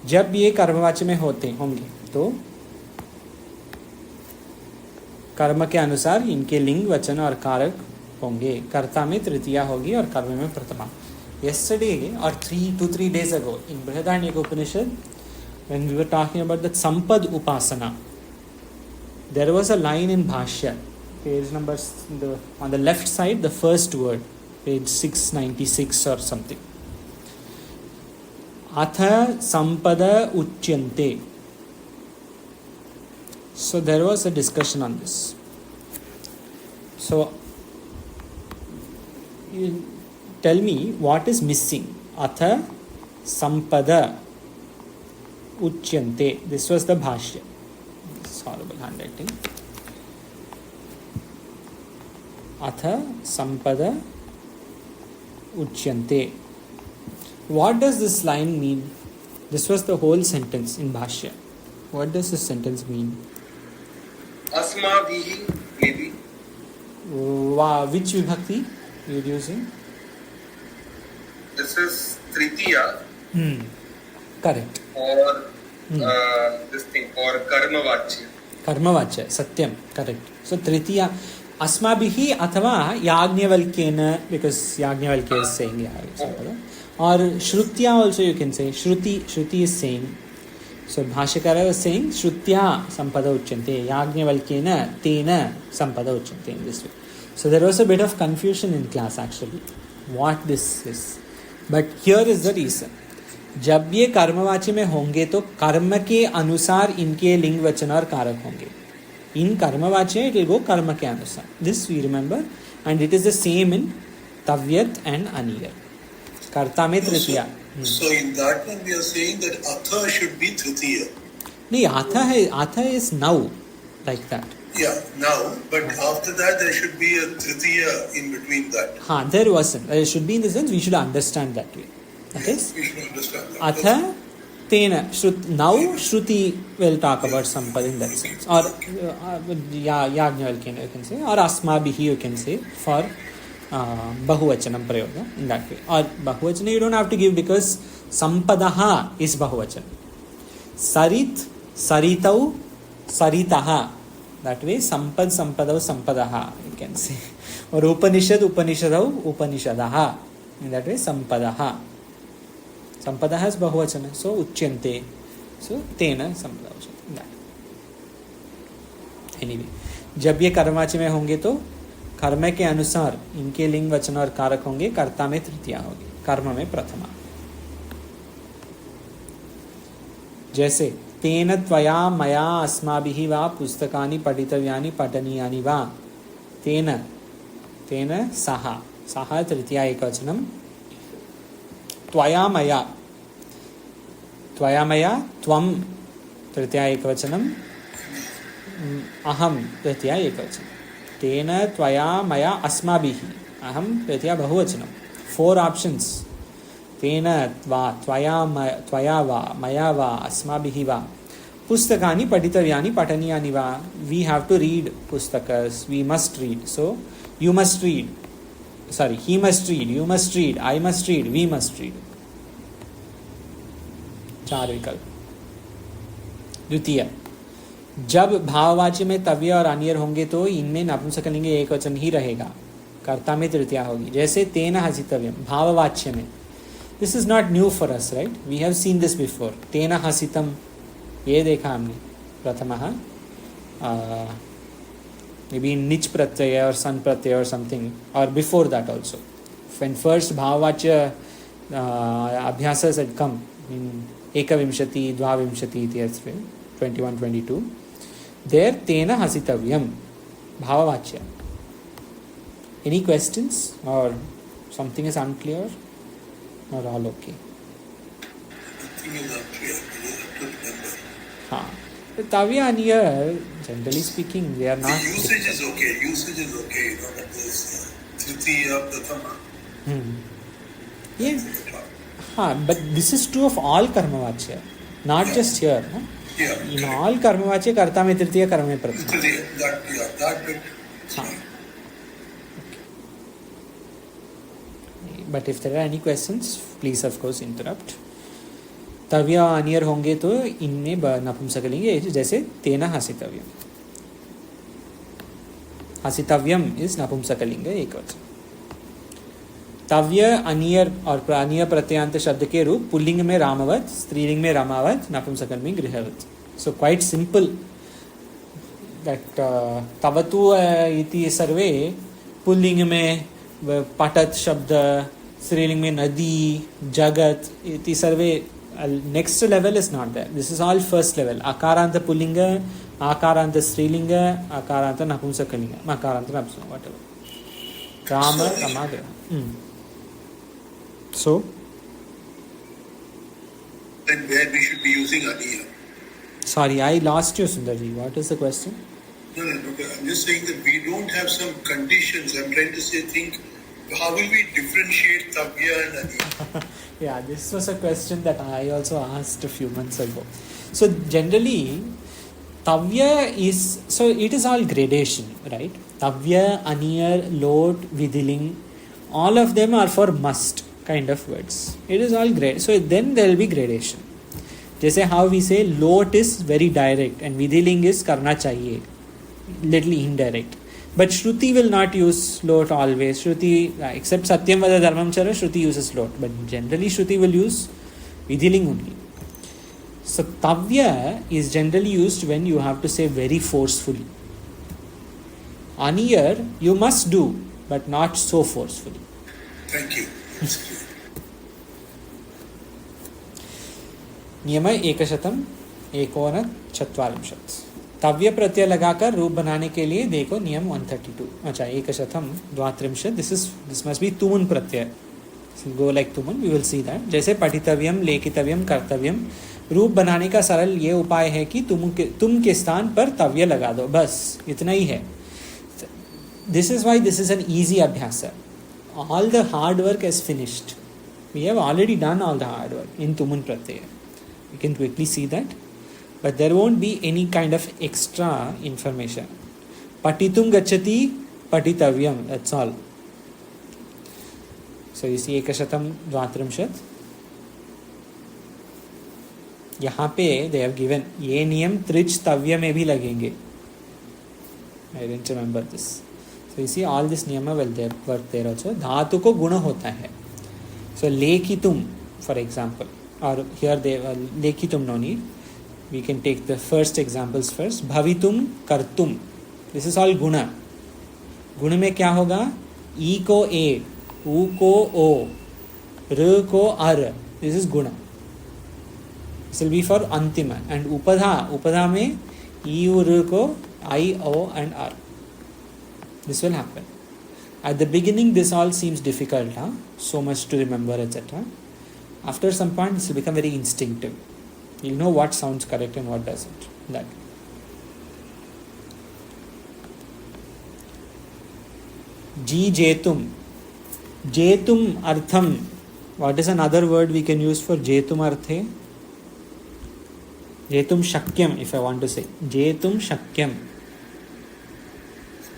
जब ये कर्मवाच्य में होते होंगे तो कर्म के अनुसार इनके लिंग वचन और कारक होंगे. कर्ता में तृतीया होगी और कर्म में प्रथमा. Yesterday or 2-3 days ago in Brihadaranyaka Upanishad, when we were talking about the Sampad Upasana, there was a line in Bhashya, page number on the left side, the first word, page 696 or something. Atha Sampada Uchyante. So there was a discussion on this. So you tell me what is missing. Atha Sampada Uchyante. This was the Bhashya. This horrible handwriting. Atha Sampada Uchyante. What does this line mean? This was the whole sentence in Bhashya. What does this sentence mean? Asmabhihi, maybe. Which vibhakti you are using? This is Tritiya. Correct. Or this thing, or Karmavachya. Karmavachya, Satyam, correct. So Tritiya, Asmabhihi athava Yagnavalkyena, because Yagnavalkya is saying or Shrutya also you can say. Shruti is saying. So Bhashyakara was saying Shrutya Sampada Uchyante, Yagnavalkyena Tena Sampada Uchyante in this way. So there was a bit of confusion in class actually, what this is. But here is the reason. जब ये कर्मवाच्य में होंगे तो कर्म के अनुसार इनके लिंग वचन और कारक होंगे. In कर्मवाच्य it will go कर्म के अनुसार. This we remember, and it is the same in tavyat and aniyar. कर्ता में तृतीया. So in that one we are saying that atha should be tritiya. नहीं, atha is now, like that. Yeah, now, but after that there should be a tritiya in between that. हाँ, there wasn't. It should be in the sense we should understand that way. Okay? Yes, we should understand that. Atha Tena, now Shruti will talk about Sampad in that sense. Or Yajnavalkya you can say. Or Asmabhihi you can say for Bahuvachanam Prayoga in that way. Or Bahuvachana you don't have to give because Sampadaha is Bahuvachana. Sarit, Saritau, Saritaha. That way Sampad, Sampadau, Sampadaha you can say. Or Upanishad, Upanishadau, Upanishadaha. In that way Sampadaha. Sampada has Bahuvachana, so Uchyante. So Tena Sampada Uchyante. Anyway, जब ये कर्मवाची में होंगे तो कर्म के अनुसार इनके लिंग वचन और कारक होंगे, कर्ता में तृतीया होगी, कर्म में प्रथमा. जैसे तेन त्वया मया अस्माभिः वा पुस्तकानि पठितव्यानि पठनीयानि वा. तेन तेन सह सह तृतीया एकवचनम. त्वया मया त्वम तृतीया एकवचनम. अहम तृतीया एकवचनम. तेन त्वया मया अस्माभिः अहम तृतीया बहुवचनम. 4 ऑप्शंस. तेन त्वया वा मया वा अस्माभिः वा पुस्तकानि पठितव्यानि पठनीयानि वा. वी हैव टू रीड पुस्तकस. We must read. So you must read. Sorry, he must read, you must read, I must read, we must read. 4 विकल्प. द्वितीय, जब भाववाच्य में तव्य और अनियर होंगे तो इनमें नपुंसकलिंग एकवचन ही रहेगा, कर्ता में तृतीया होगी. जैसे तेन हसितव्यम भाववाच्य में. This is not new for us, right? We have seen this before. तेन हसितम ये देखा हमने. प्रथमः maybe in nich pratyaya or san pratyaya or something, or before that also. When first bhavavachya abhyasas had come in ekavimshati, dvavimshati ityasve 21-22, there tena hasitavyam bhavavachya. Any questions or something is unclear or all okay? Nothing is unclear. You have to remember. Haan. Tavya and here, generally speaking, they are not. The usage is okay. Usage is okay. You know, that is Tritiya, Prathama. Yes. But this is true of all Karmavachya, not just here. Huh? Yeah. In all Karmavachya, Karta mein Tritiya, Karma mein Prathama. Tritiya, that bit. Okay. But if there are any questions, please of course interrupt. तव्य अनियर होंगे तो इनमें नपुंसकलिंग. जैसे तेना हसितव्यम. हसितव्यम is नपुंसकलिंग एकवचन. तव्य अनियर और अनियर प्रत्ययांत शब्द के रूप पुल्लिंग में रामवत, स्त्रीलिंग में रमावत, नपुंसकल में गृहवत. सो क्वाइट सिंपल दैट तवतु इति सर्वे पुल्लिंग में पठत शब्द, स्त्रीलिंग में नदी, जगत इति सर्वे. Next level is not there. This is all first level. Akaranta pullinga, akaranta strilinga, akaranta napumsakalinga, akaranta napumsakalinga, whatever. Rama, Ramagra. So? And where we should be using Aniya. Sorry, I lost you, Sundarji. What is the question? No. I'm just saying that we don't have some conditions. I'm trying to think, how will we differentiate Tavya and Aniya? Yeah, this was a question that I also asked a few months ago. So generally, Tavya is, so it is all gradation, right? Tavya, Aniyar, Lot, Vidiling, all of them are for must kind of words. It is all grade. So then there will be gradation. Just how we say Lot is very direct and Vidiling is karna chahiye, little indirect. But Shruti will not use lot always. Shruti, except Satyam Vada Dharmam Chara, Shruti uses lot. But generally Shruti will use Vidhiling only. So Tavya is generally used when you have to say very forcefully. Aniyar, you must do, but not so forcefully. Thank you. नियम 149. तव्य प्रत्यय लगाकर रूप बनाने के लिए देखो नियम 132. अच्छा 132. This must be तुमुन प्रत्यय. गो लाइक तुमुन, वी विल सी दैट. जैसे पठितव्यम, लेखितव्यम, कर्तव्यम. रूप बनाने का सरल ये उपाय है कि तुम के स्थान पर तव्य लगा दो, बस इतना ही है. This is why this is an easy अभ्यास. All the hard work is finished. We have already done all the hard work in तुमुन प्रत्यय. You can quickly see that. But there won't be any kind of extra information. Patitum gachati, patitavyam. That's all. So you see ekashatam dvatrimshat. यहाँ पे they have given ये नियम त्रिच तव्य में भी लगेंगे. I didn't remember this. So you see all this niyama will there work there also. धातु को गुण होता है. So लेखितुम for example, or here they लेखितुम no need. We can take the first examples first. Bhavitum kartum. This is all guna. गुण में क्या होगा? ई को ए, उ को ओ, र को अर. This is guna. This will be for antima. And upadha में ई u r को I, O and R. This will happen. At the beginning this all seems difficult, so much to remember, etc. After some point this will become very instinctive. You'll know what sounds correct and what doesn't. That. Ji jetum. Jetum artham. What is another word we can use for jetum arthe? Jetum shakyam, if I want to say. Jetum shakyam.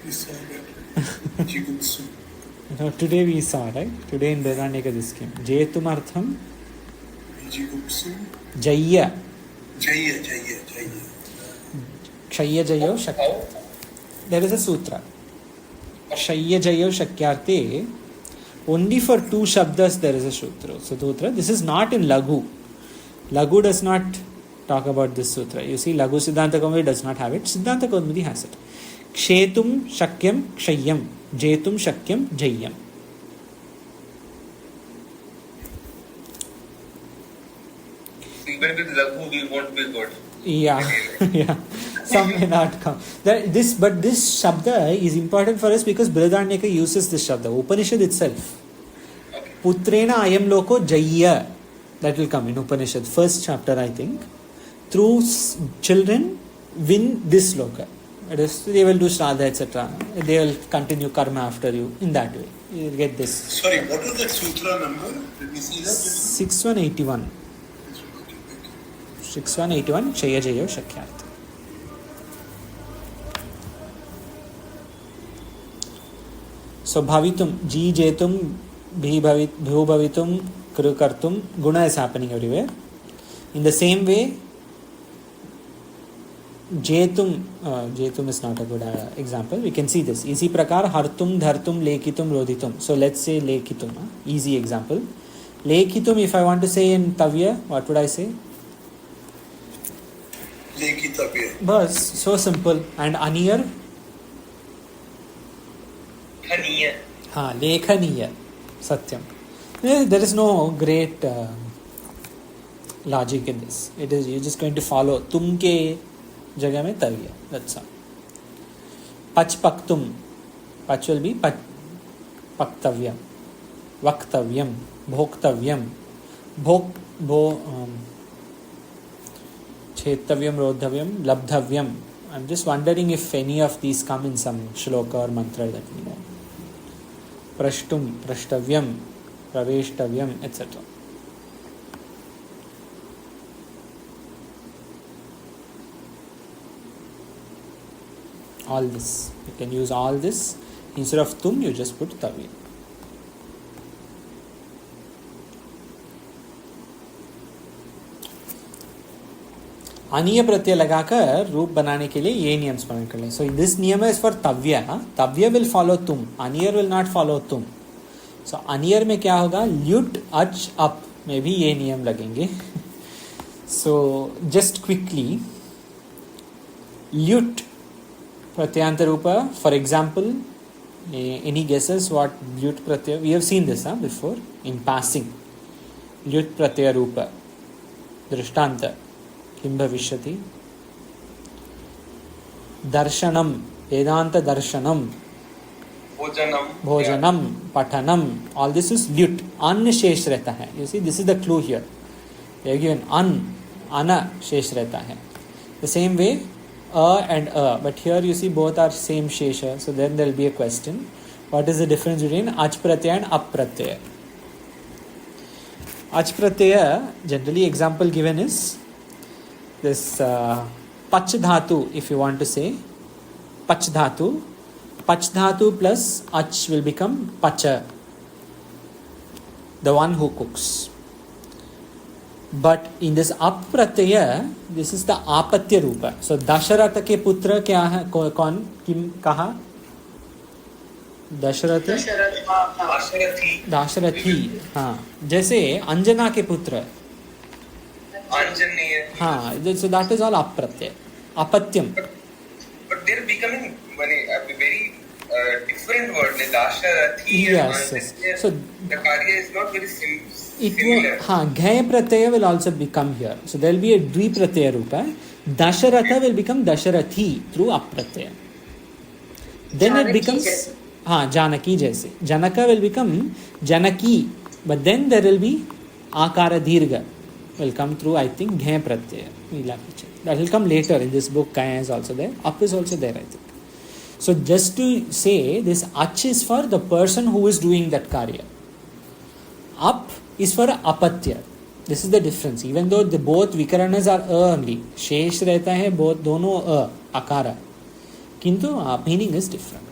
We saw that. Jigutsu. Today we saw, right? Today in Vedanta this came. Jetum artham. Jigutsu. Jaya. Jaya. Kshaya jayo shakya. There is a sutra. Kshaya jayo shakyarte. Only for two shabdas there is a sutra. This is not in Laghu. Laghu does not talk about this sutra. You see, Laghu Siddhanta Kaumudi does not have it. Siddhanta Kaumudi has it. Kshetum shakyam kshayam. Jetum shakyam jayam. Even with Laghu, we won't be good. Yeah. Some may not come. But this shabda is important for us because Brihadaranyaka uses this shabda. Upanishad itself. Okay. Putrena ayam loko jaya. That will come in Upanishad. First chapter, I think. Through children, win this loka. That is, they will do Shraddha, etc. They will continue karma after you in that way. You will get this. Sorry, what is that sutra number? Did we see that? 6181. 6181 Kshaya Jayo Shakyartha. So bhavitum, ji jetum, bhi bhavitum, kru kartum, guna is happening everywhere. In the same way, jetum is not a good example. We can see this. Easy prakar, hartum, dhartum, lekitum, rodhitum. So let's say lekitum, easy example. Lekitum, if I want to say in Tavya, what would I say? Lekitavya. Bas, so simple. And aniyar? Khaniya. Lekhaniya. Satyam. There is no great logic in this. It is, you're just going to follow. Tumke jagah mein tavya. That's all. Pach paktum. Pach will be paktavyam. Vaktavyam. Bhoktavyam. Chettavyam, rodhavyam, labdhavyam. I'm just wondering if any of these come in some shloka or mantra that we know. Prashtum, prashtavyam, praveshtavyam, etc. All this. You can use all this. Instead of tum, you just put tavya. अनीय प्रत्यय लगाकर रूप बनाने के लिए ये नियम स्मरण कर लें. सो दिस नियम इज फॉर तव्य. तव्य विल फॉलो तुम. अनियर विल नॉट फॉलो तुम. सो अनियर में क्या होगा? ल्युट अच अप में भी ये नियम लगेंगे. सो जस्ट क्विकली, ल्युट प्रत्यांत रूप. For example, any guesses what ल्युट प्रत्यय? We have seen this before in passing. ल्युट प्रत्यय रूप दृष्टांत किं भविष्यति? दर्शनम, वेदांत दर्शनम, भोजनम, पठनम. ऑल दिस इज ल्युट. अन्न शेष रहता है. You see, this is the clue here. Given अन शेष रहता है. The same way and but here you see both are same shesha. So then there will be a question, what is the difference between ach pratyaya and ap pratyaya? Ach pratyaya, generally example given is this pach dhatu, if you want to say pach dhatu plus ach will become pacha, the one who cooks. But in this ap pratyaya, this is the apatya rupa. So dasharatha ke putra kya hai, कौन किम कहा? दाशरथी. हाँ, जैसे अंजना के पुत्र Anjaneya. हाँ, so that is all apratyay, apatyam. But they're becoming very different word, like Dasharathi Yes, and yes. Anjaneya. So the Karya is not very it similar. will, हाँ, घय pratyaya will also become here. So there will be a dvi pratyaya rupa. Dasharatha will become Dasharathi through apratyaya. Then it becomes हाँ, जानकी जैसे. Janaka will become Janaki, but then there will be akara dirgha will come through, I think, घय pratyaya. We'll have to check. That will come later in this book. Kaya is also there. Up is also there, I think. So just to say, this ach is for the person who is doing that karya. Up is for apatya. This is the difference. Even though the both vikaranas are only, shesh रहता है both दोनों akara. किंतु meaning is different.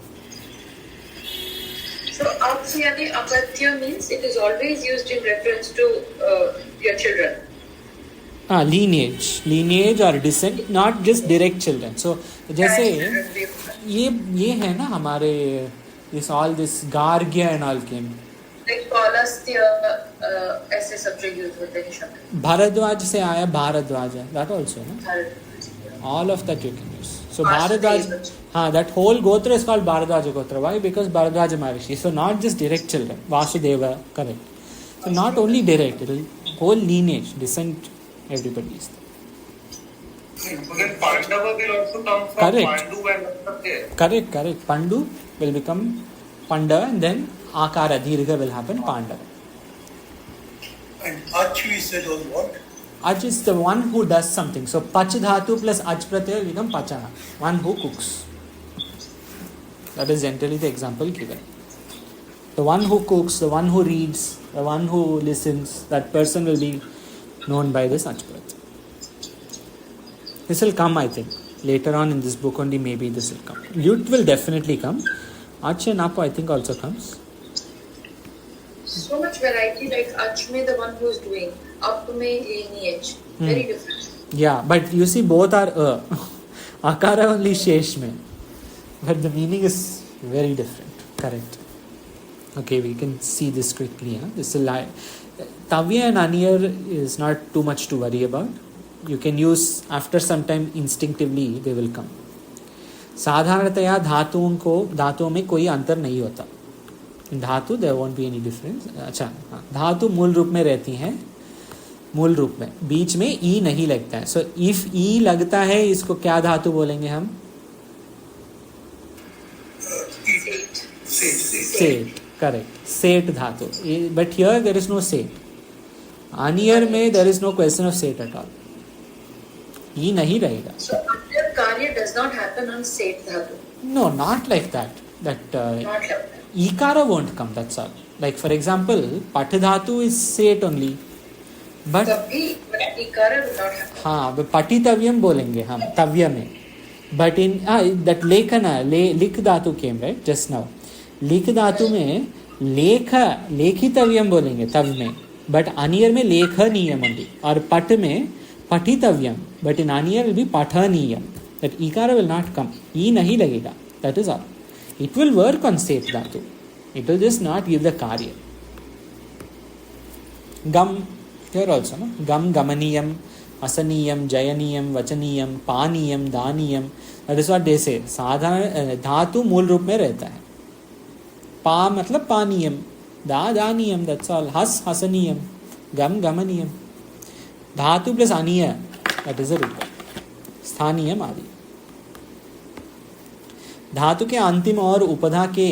So apsyati apatya means it is always used in reference to your children. Lineage or descent, not just direct children. So जैसे ये है ना हमारे this all this Gargya and all came. Like Paulastya ऐसे subject use होते हैं शब्द. भारद्वाज से आया भारद्वाज, that also ना. All of that you can use. So Bharadwaj, that whole gotra is called Bharadwaja gotra. Why? Because Bharadwaja Maharishi. So not just direct children. Vasudeva, correct. So not only direct, it will whole lineage, descent, everybody is there. Then Pandava will also come from Correct. Pandu and Satya. Correct. Pandu will become Panda and then Akara Dirgha will happen Pandava. And ach we said was what? Aj is the one who does something. So Pach Dhatu plus Aj Pratyaya will become Pachaha, one who cooks. That is generally the example given. The one who cooks, the one who reads, the one who listens, that person will be known by this Aj Pratyaya. This will come, I think. Later on in this book only maybe this will come. Yut will definitely come. Ach and Apo I think also comes. So much variety, like ach mein the one who is doing, up mein lineage, very different. Yeah, but you see both are Akara only Shesh mein. But the meaning is very different. Correct. Okay, we can see this quickly. This is Tavya and Aniyar is not too much to worry about. You can use after some time instinctively they will come. साधारणतया धातुओं में कोई अंतर नहीं होता. धातु there won't be any difference. अच्छा, धातु मूल रूप में रहती हैं, मूल रूप में बीच में ई नहीं लगता है. सो इफ ई लगता है इसको क्या धातु बोलेंगे हम? सेट. करेक्ट, सेट धातु. But here there is no सेट. अनियर में there is no question of सेट एट ऑल. ई नहीं रहेगा. So karya does not happen on set dhatu. No, not like that. That Not like that. Ikara won't come, that's all. Like for example, Pat dhatu is set only. But Kabhi ikara will not happen. हाँ, पठितव्यम बोलेंगे हम तव्य में. But in that लेखना लिख धातु came right just now. लिख धातु में लेखितव्यम बोलेंगे तव में. But अनियर में लेखनीयम only. और पट में पठितव्यम. But in अनियर will be पठनीयम. That ikara will not come. ई नहीं लगेगा. That is all. It will work on set dhatu. It will just not give the karya. Gam, here also, no? Gam, gamaniyam, asaniyam, jayaniyam, vachaniyam, paniyam, daniyam. That is what they say. साधारण धातु मूल रूप में रहता है. पा मतलब पानीयम, दानीयम, that's all. हस हसनीयम, गम गमनीयम. धातु प्लस अनीय, that is a रूप. स्थानीयम आदि. धातु के अंतिम और उपधा के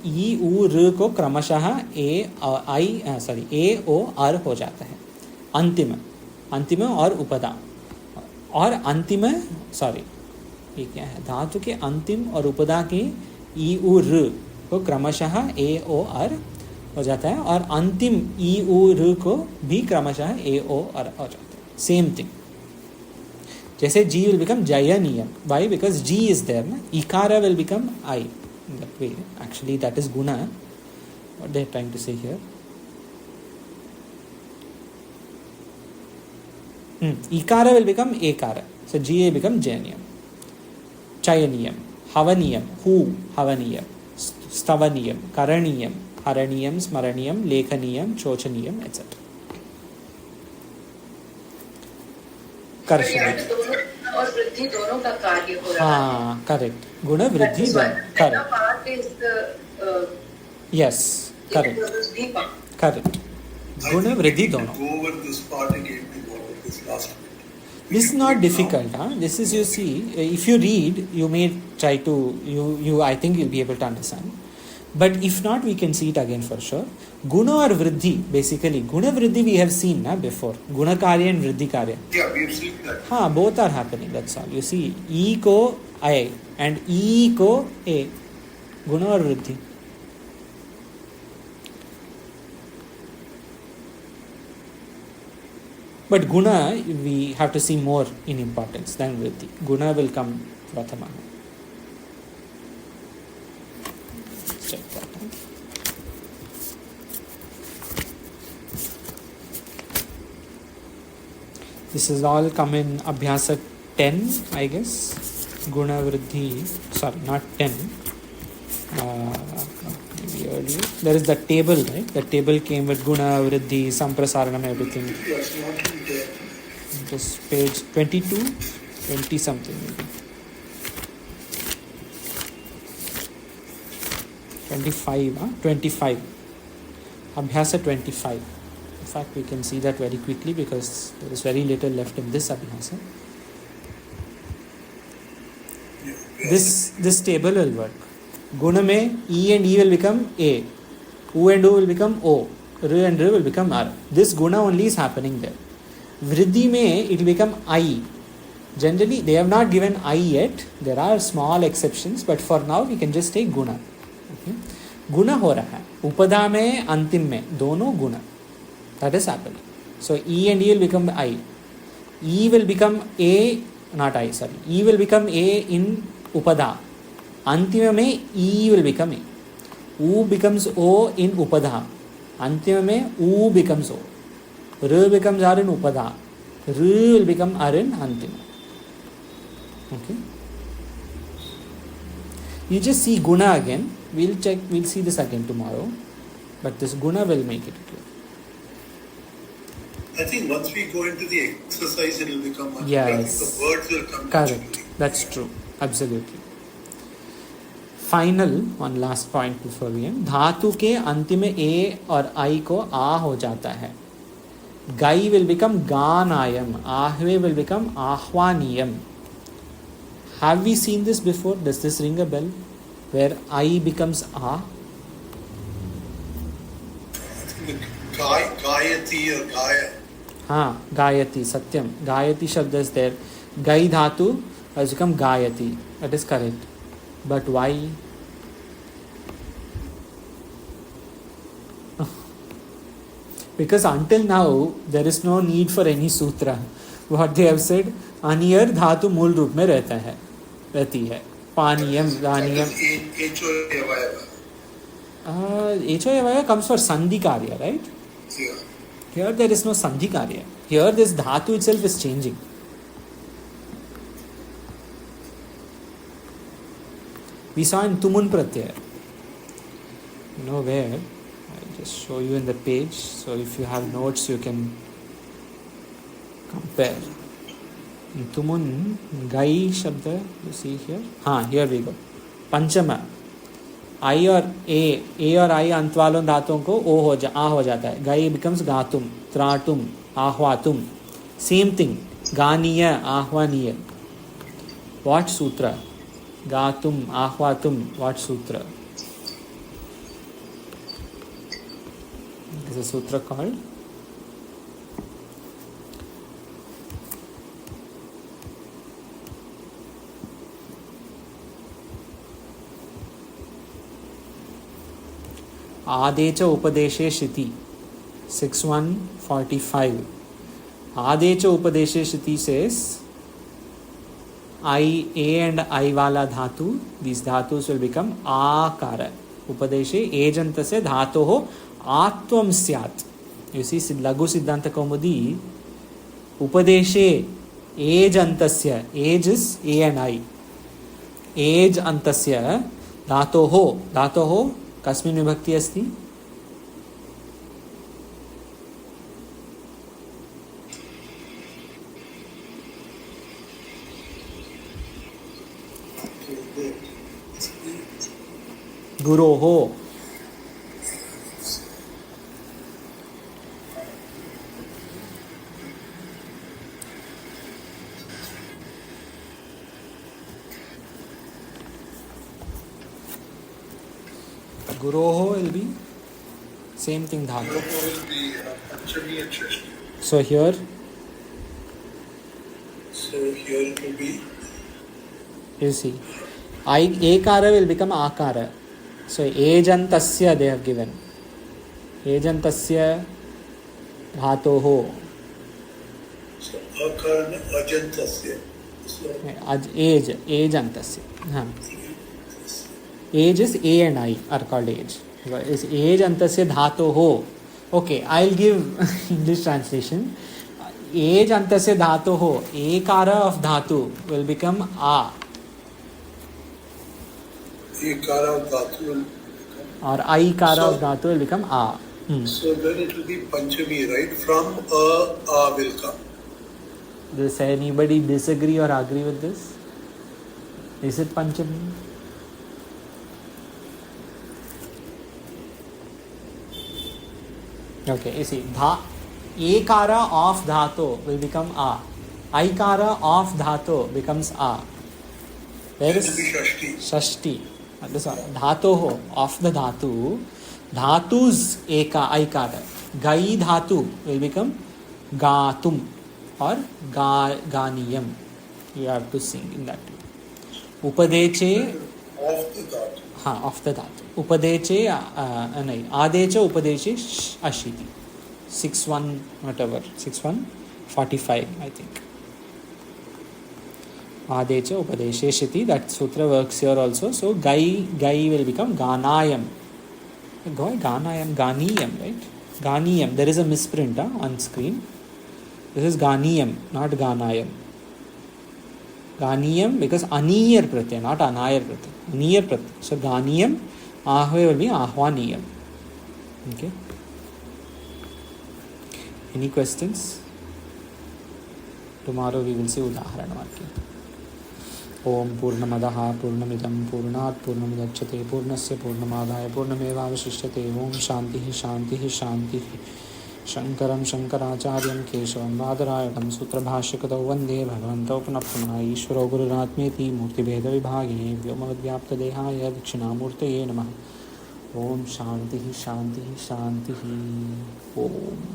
ई उ र को क्रमशः ए ओ अर हो जाता है. अंतिम और उपधा और अंतिम ये क्या है? धातु के अंतिम और उपधा के ई उ र को क्रमशः ए ओ अर हो जाता है और अंतिम ई उ र को भी क्रमशः ए ओ अर हो जाता है. Same thing. जैसे G will become Jayaniyam. Why? Because G is there. Na? Ikara will become I. In that way. Actually, that is guna. What they are trying to say here. Ikara will become Ekara. So G will become Jayaniyam. Chayaniyam. Havaniyam. Who? Havaniyam. Stavaniyam. Karaniyam. Haraniyam. Smaraniyam. Lekhaniyam. Chochaniyam. Etc. Correct. और वृद्धि दोनों का कार्य हो रहा है. हाँ, correct. गुण वृद्धि दोनों. Correct. Part is the yes, correct. Correct. गुण वृद्धि दोनों. Go over this part again to go over this last bit. This is not difficult, huh? This is, you see, if you read, you may try to, you I think you'll be able to understand. But if not, we can see it again for sure. Guna or vriddhi, basically. Guna vriddhi we have seen before. Guna karya and vriddhi karya. Yeah, we have seen that. Both are happening, that's all. You see, E ko I and E ko A. Guna or vriddhi. But guna, we have to see more in importance than vriddhi. Guna will come prathama. Let's check that. This is all come in Abhyasa 10, I guess. Guna vriddhi, sorry, not 10. Maybe earlier. There is the table, right? The table came with Guna, vriddhi, samprasaranam, everything. Yes, not in there. Just page 22, 20 something maybe. 25, 25. Abhyasa 25. In fact, we can see that very quickly because there is very little left in this Abhyasa. Yeah. This table will work. Guna mein E and E will become A. U and U will become O. R and R will become R. This guna only is happening there. Vriddhi mein it will become I. Generally, they have not given I yet. There are small exceptions, but for now we can just take guna. Okay? Guna ho raha hai. Upada mein, antim mein, dono guna. That is happening. So E and E will become I. E will become A, not I, sorry. E will become A in upada. Antima mein E will become A. U becomes O in upada. Antima mein U becomes O. R becomes R in upada. R will become R in antima. Okay. You just see guna again. We'll see this again tomorrow. But this guna will make it clear. I think once we go into the exercise, it will become much Yes. better. The words will come Correct. naturally. That's true. Absolutely. Final, one last point before we end. धातु के अंतिम ए और आई को आ हो जाता है. गाई will become गानायम. आहवे will become आह्वानीयम. Have we seen this before? Does this ring a bell? Where I becomes a? Gayati or Gaya. हाँ, गायति, सत्यम. गायति शब्द is there. Gai dhatu has become gayati. That is correct. But why? Because until now, there is no need for any sutra. What they have said, aniyar dhatu मूल रूप में रहता है, रहती है. पानीयम, गानियम. Echo comes for sandhi karya, right? Yeah. Here there is no sandhi karya. Here this dhatu itself is changing. We saw in tumun pratyaya. You know where? I'll just show you in the page. So if you have notes, you can compare. In tumun, gai shabda, you see here? Here we go. Panchama. I और A और I अंत वालों धातुओं को आ हो जाता है. गाई becomes गातुम, त्राटुम, आह्वातुम. Same thing. गानीय, आह्वानीय. What sutra? Gatum, ahvatum, what sutra? This is a sutra called Adecha Upadeshe Shiti 6145. Adecha Upadeshe Shiti says I, A and I wala dhatu, these dhatus will become akara. Upadeshe ejantasya dhatoho atvam syat. You see, Laghu Siddhanta Kaumudi, Upadeshe age antasya, age is A and I. Age antasya dhatoho, dhatoho kasmin vibhakti asti? Guroho. Guroho will be same thing dhatu. Guroho will be Panchami and Shashti. So here it will be you see, ekara will become akara. So ejantasya they have given. Ejantasya dhatoho. so akara ajantasya. So Ejantasya. Age is A and I are called age. Is ejantasya dhatoho. Okay, I'll give English translation. Ejantasya dhatoho. Ekara of dhatu will become a. Ekara of dhatu will become. Or aikara of dhatu will become a. So then it will be Panchami, right? From a will come. Does anybody disagree or agree with this? Is it Panchami? Okay, you see, ekara of dhatu will become a. Aikara of dhatu becomes a. Where is It will be Shashti. Shashti? This one. Dhatoho of the dhatu. Dhatu's aikara. Gai dhatu will become gatum or ganiyam. You have to sing in that way. Upadeche Of the dhatu. of the dhatu. Upadeche adeche upadeche ashiti. 6-1 whatever. 6-1-45 I think. Adecha upadeshe shiti. That sutra works here also. So gai will become ganayam. Ganayam, ganiyam, right? Ganiyam. There is a misprint on screen. This is ganiyam, not ganayam. Ganiyam because aniyar pratyay, not anayar pratyay. Aniyar pratyay. So ganiyam, ahve will be ahvaniyam. Okay. Any questions? Tomorrow we will see udaharana vakya. ओम पूर्णमदः पूर्णमिदं पूर्णात् पूर्णमुदच्यते पूर्णस्य पूर्णमादाय पूर्णमेवावशिष्यते ओम शान्तिः शान्तिः शान्तिः शंकरं शंकराचार्यं केशवं बादरायणं सूत्रभाष्यकृतौ वन्दे भगवन्तौ पुनः पुनः ईश्वरो गुरुरात्मेति मूर्तिभेदविभागिने व्योमवद्व्याप्तदेहाय दक्षिणामूर्तये नमः ओम शान्तिः शान्तिः शान्तिः ओम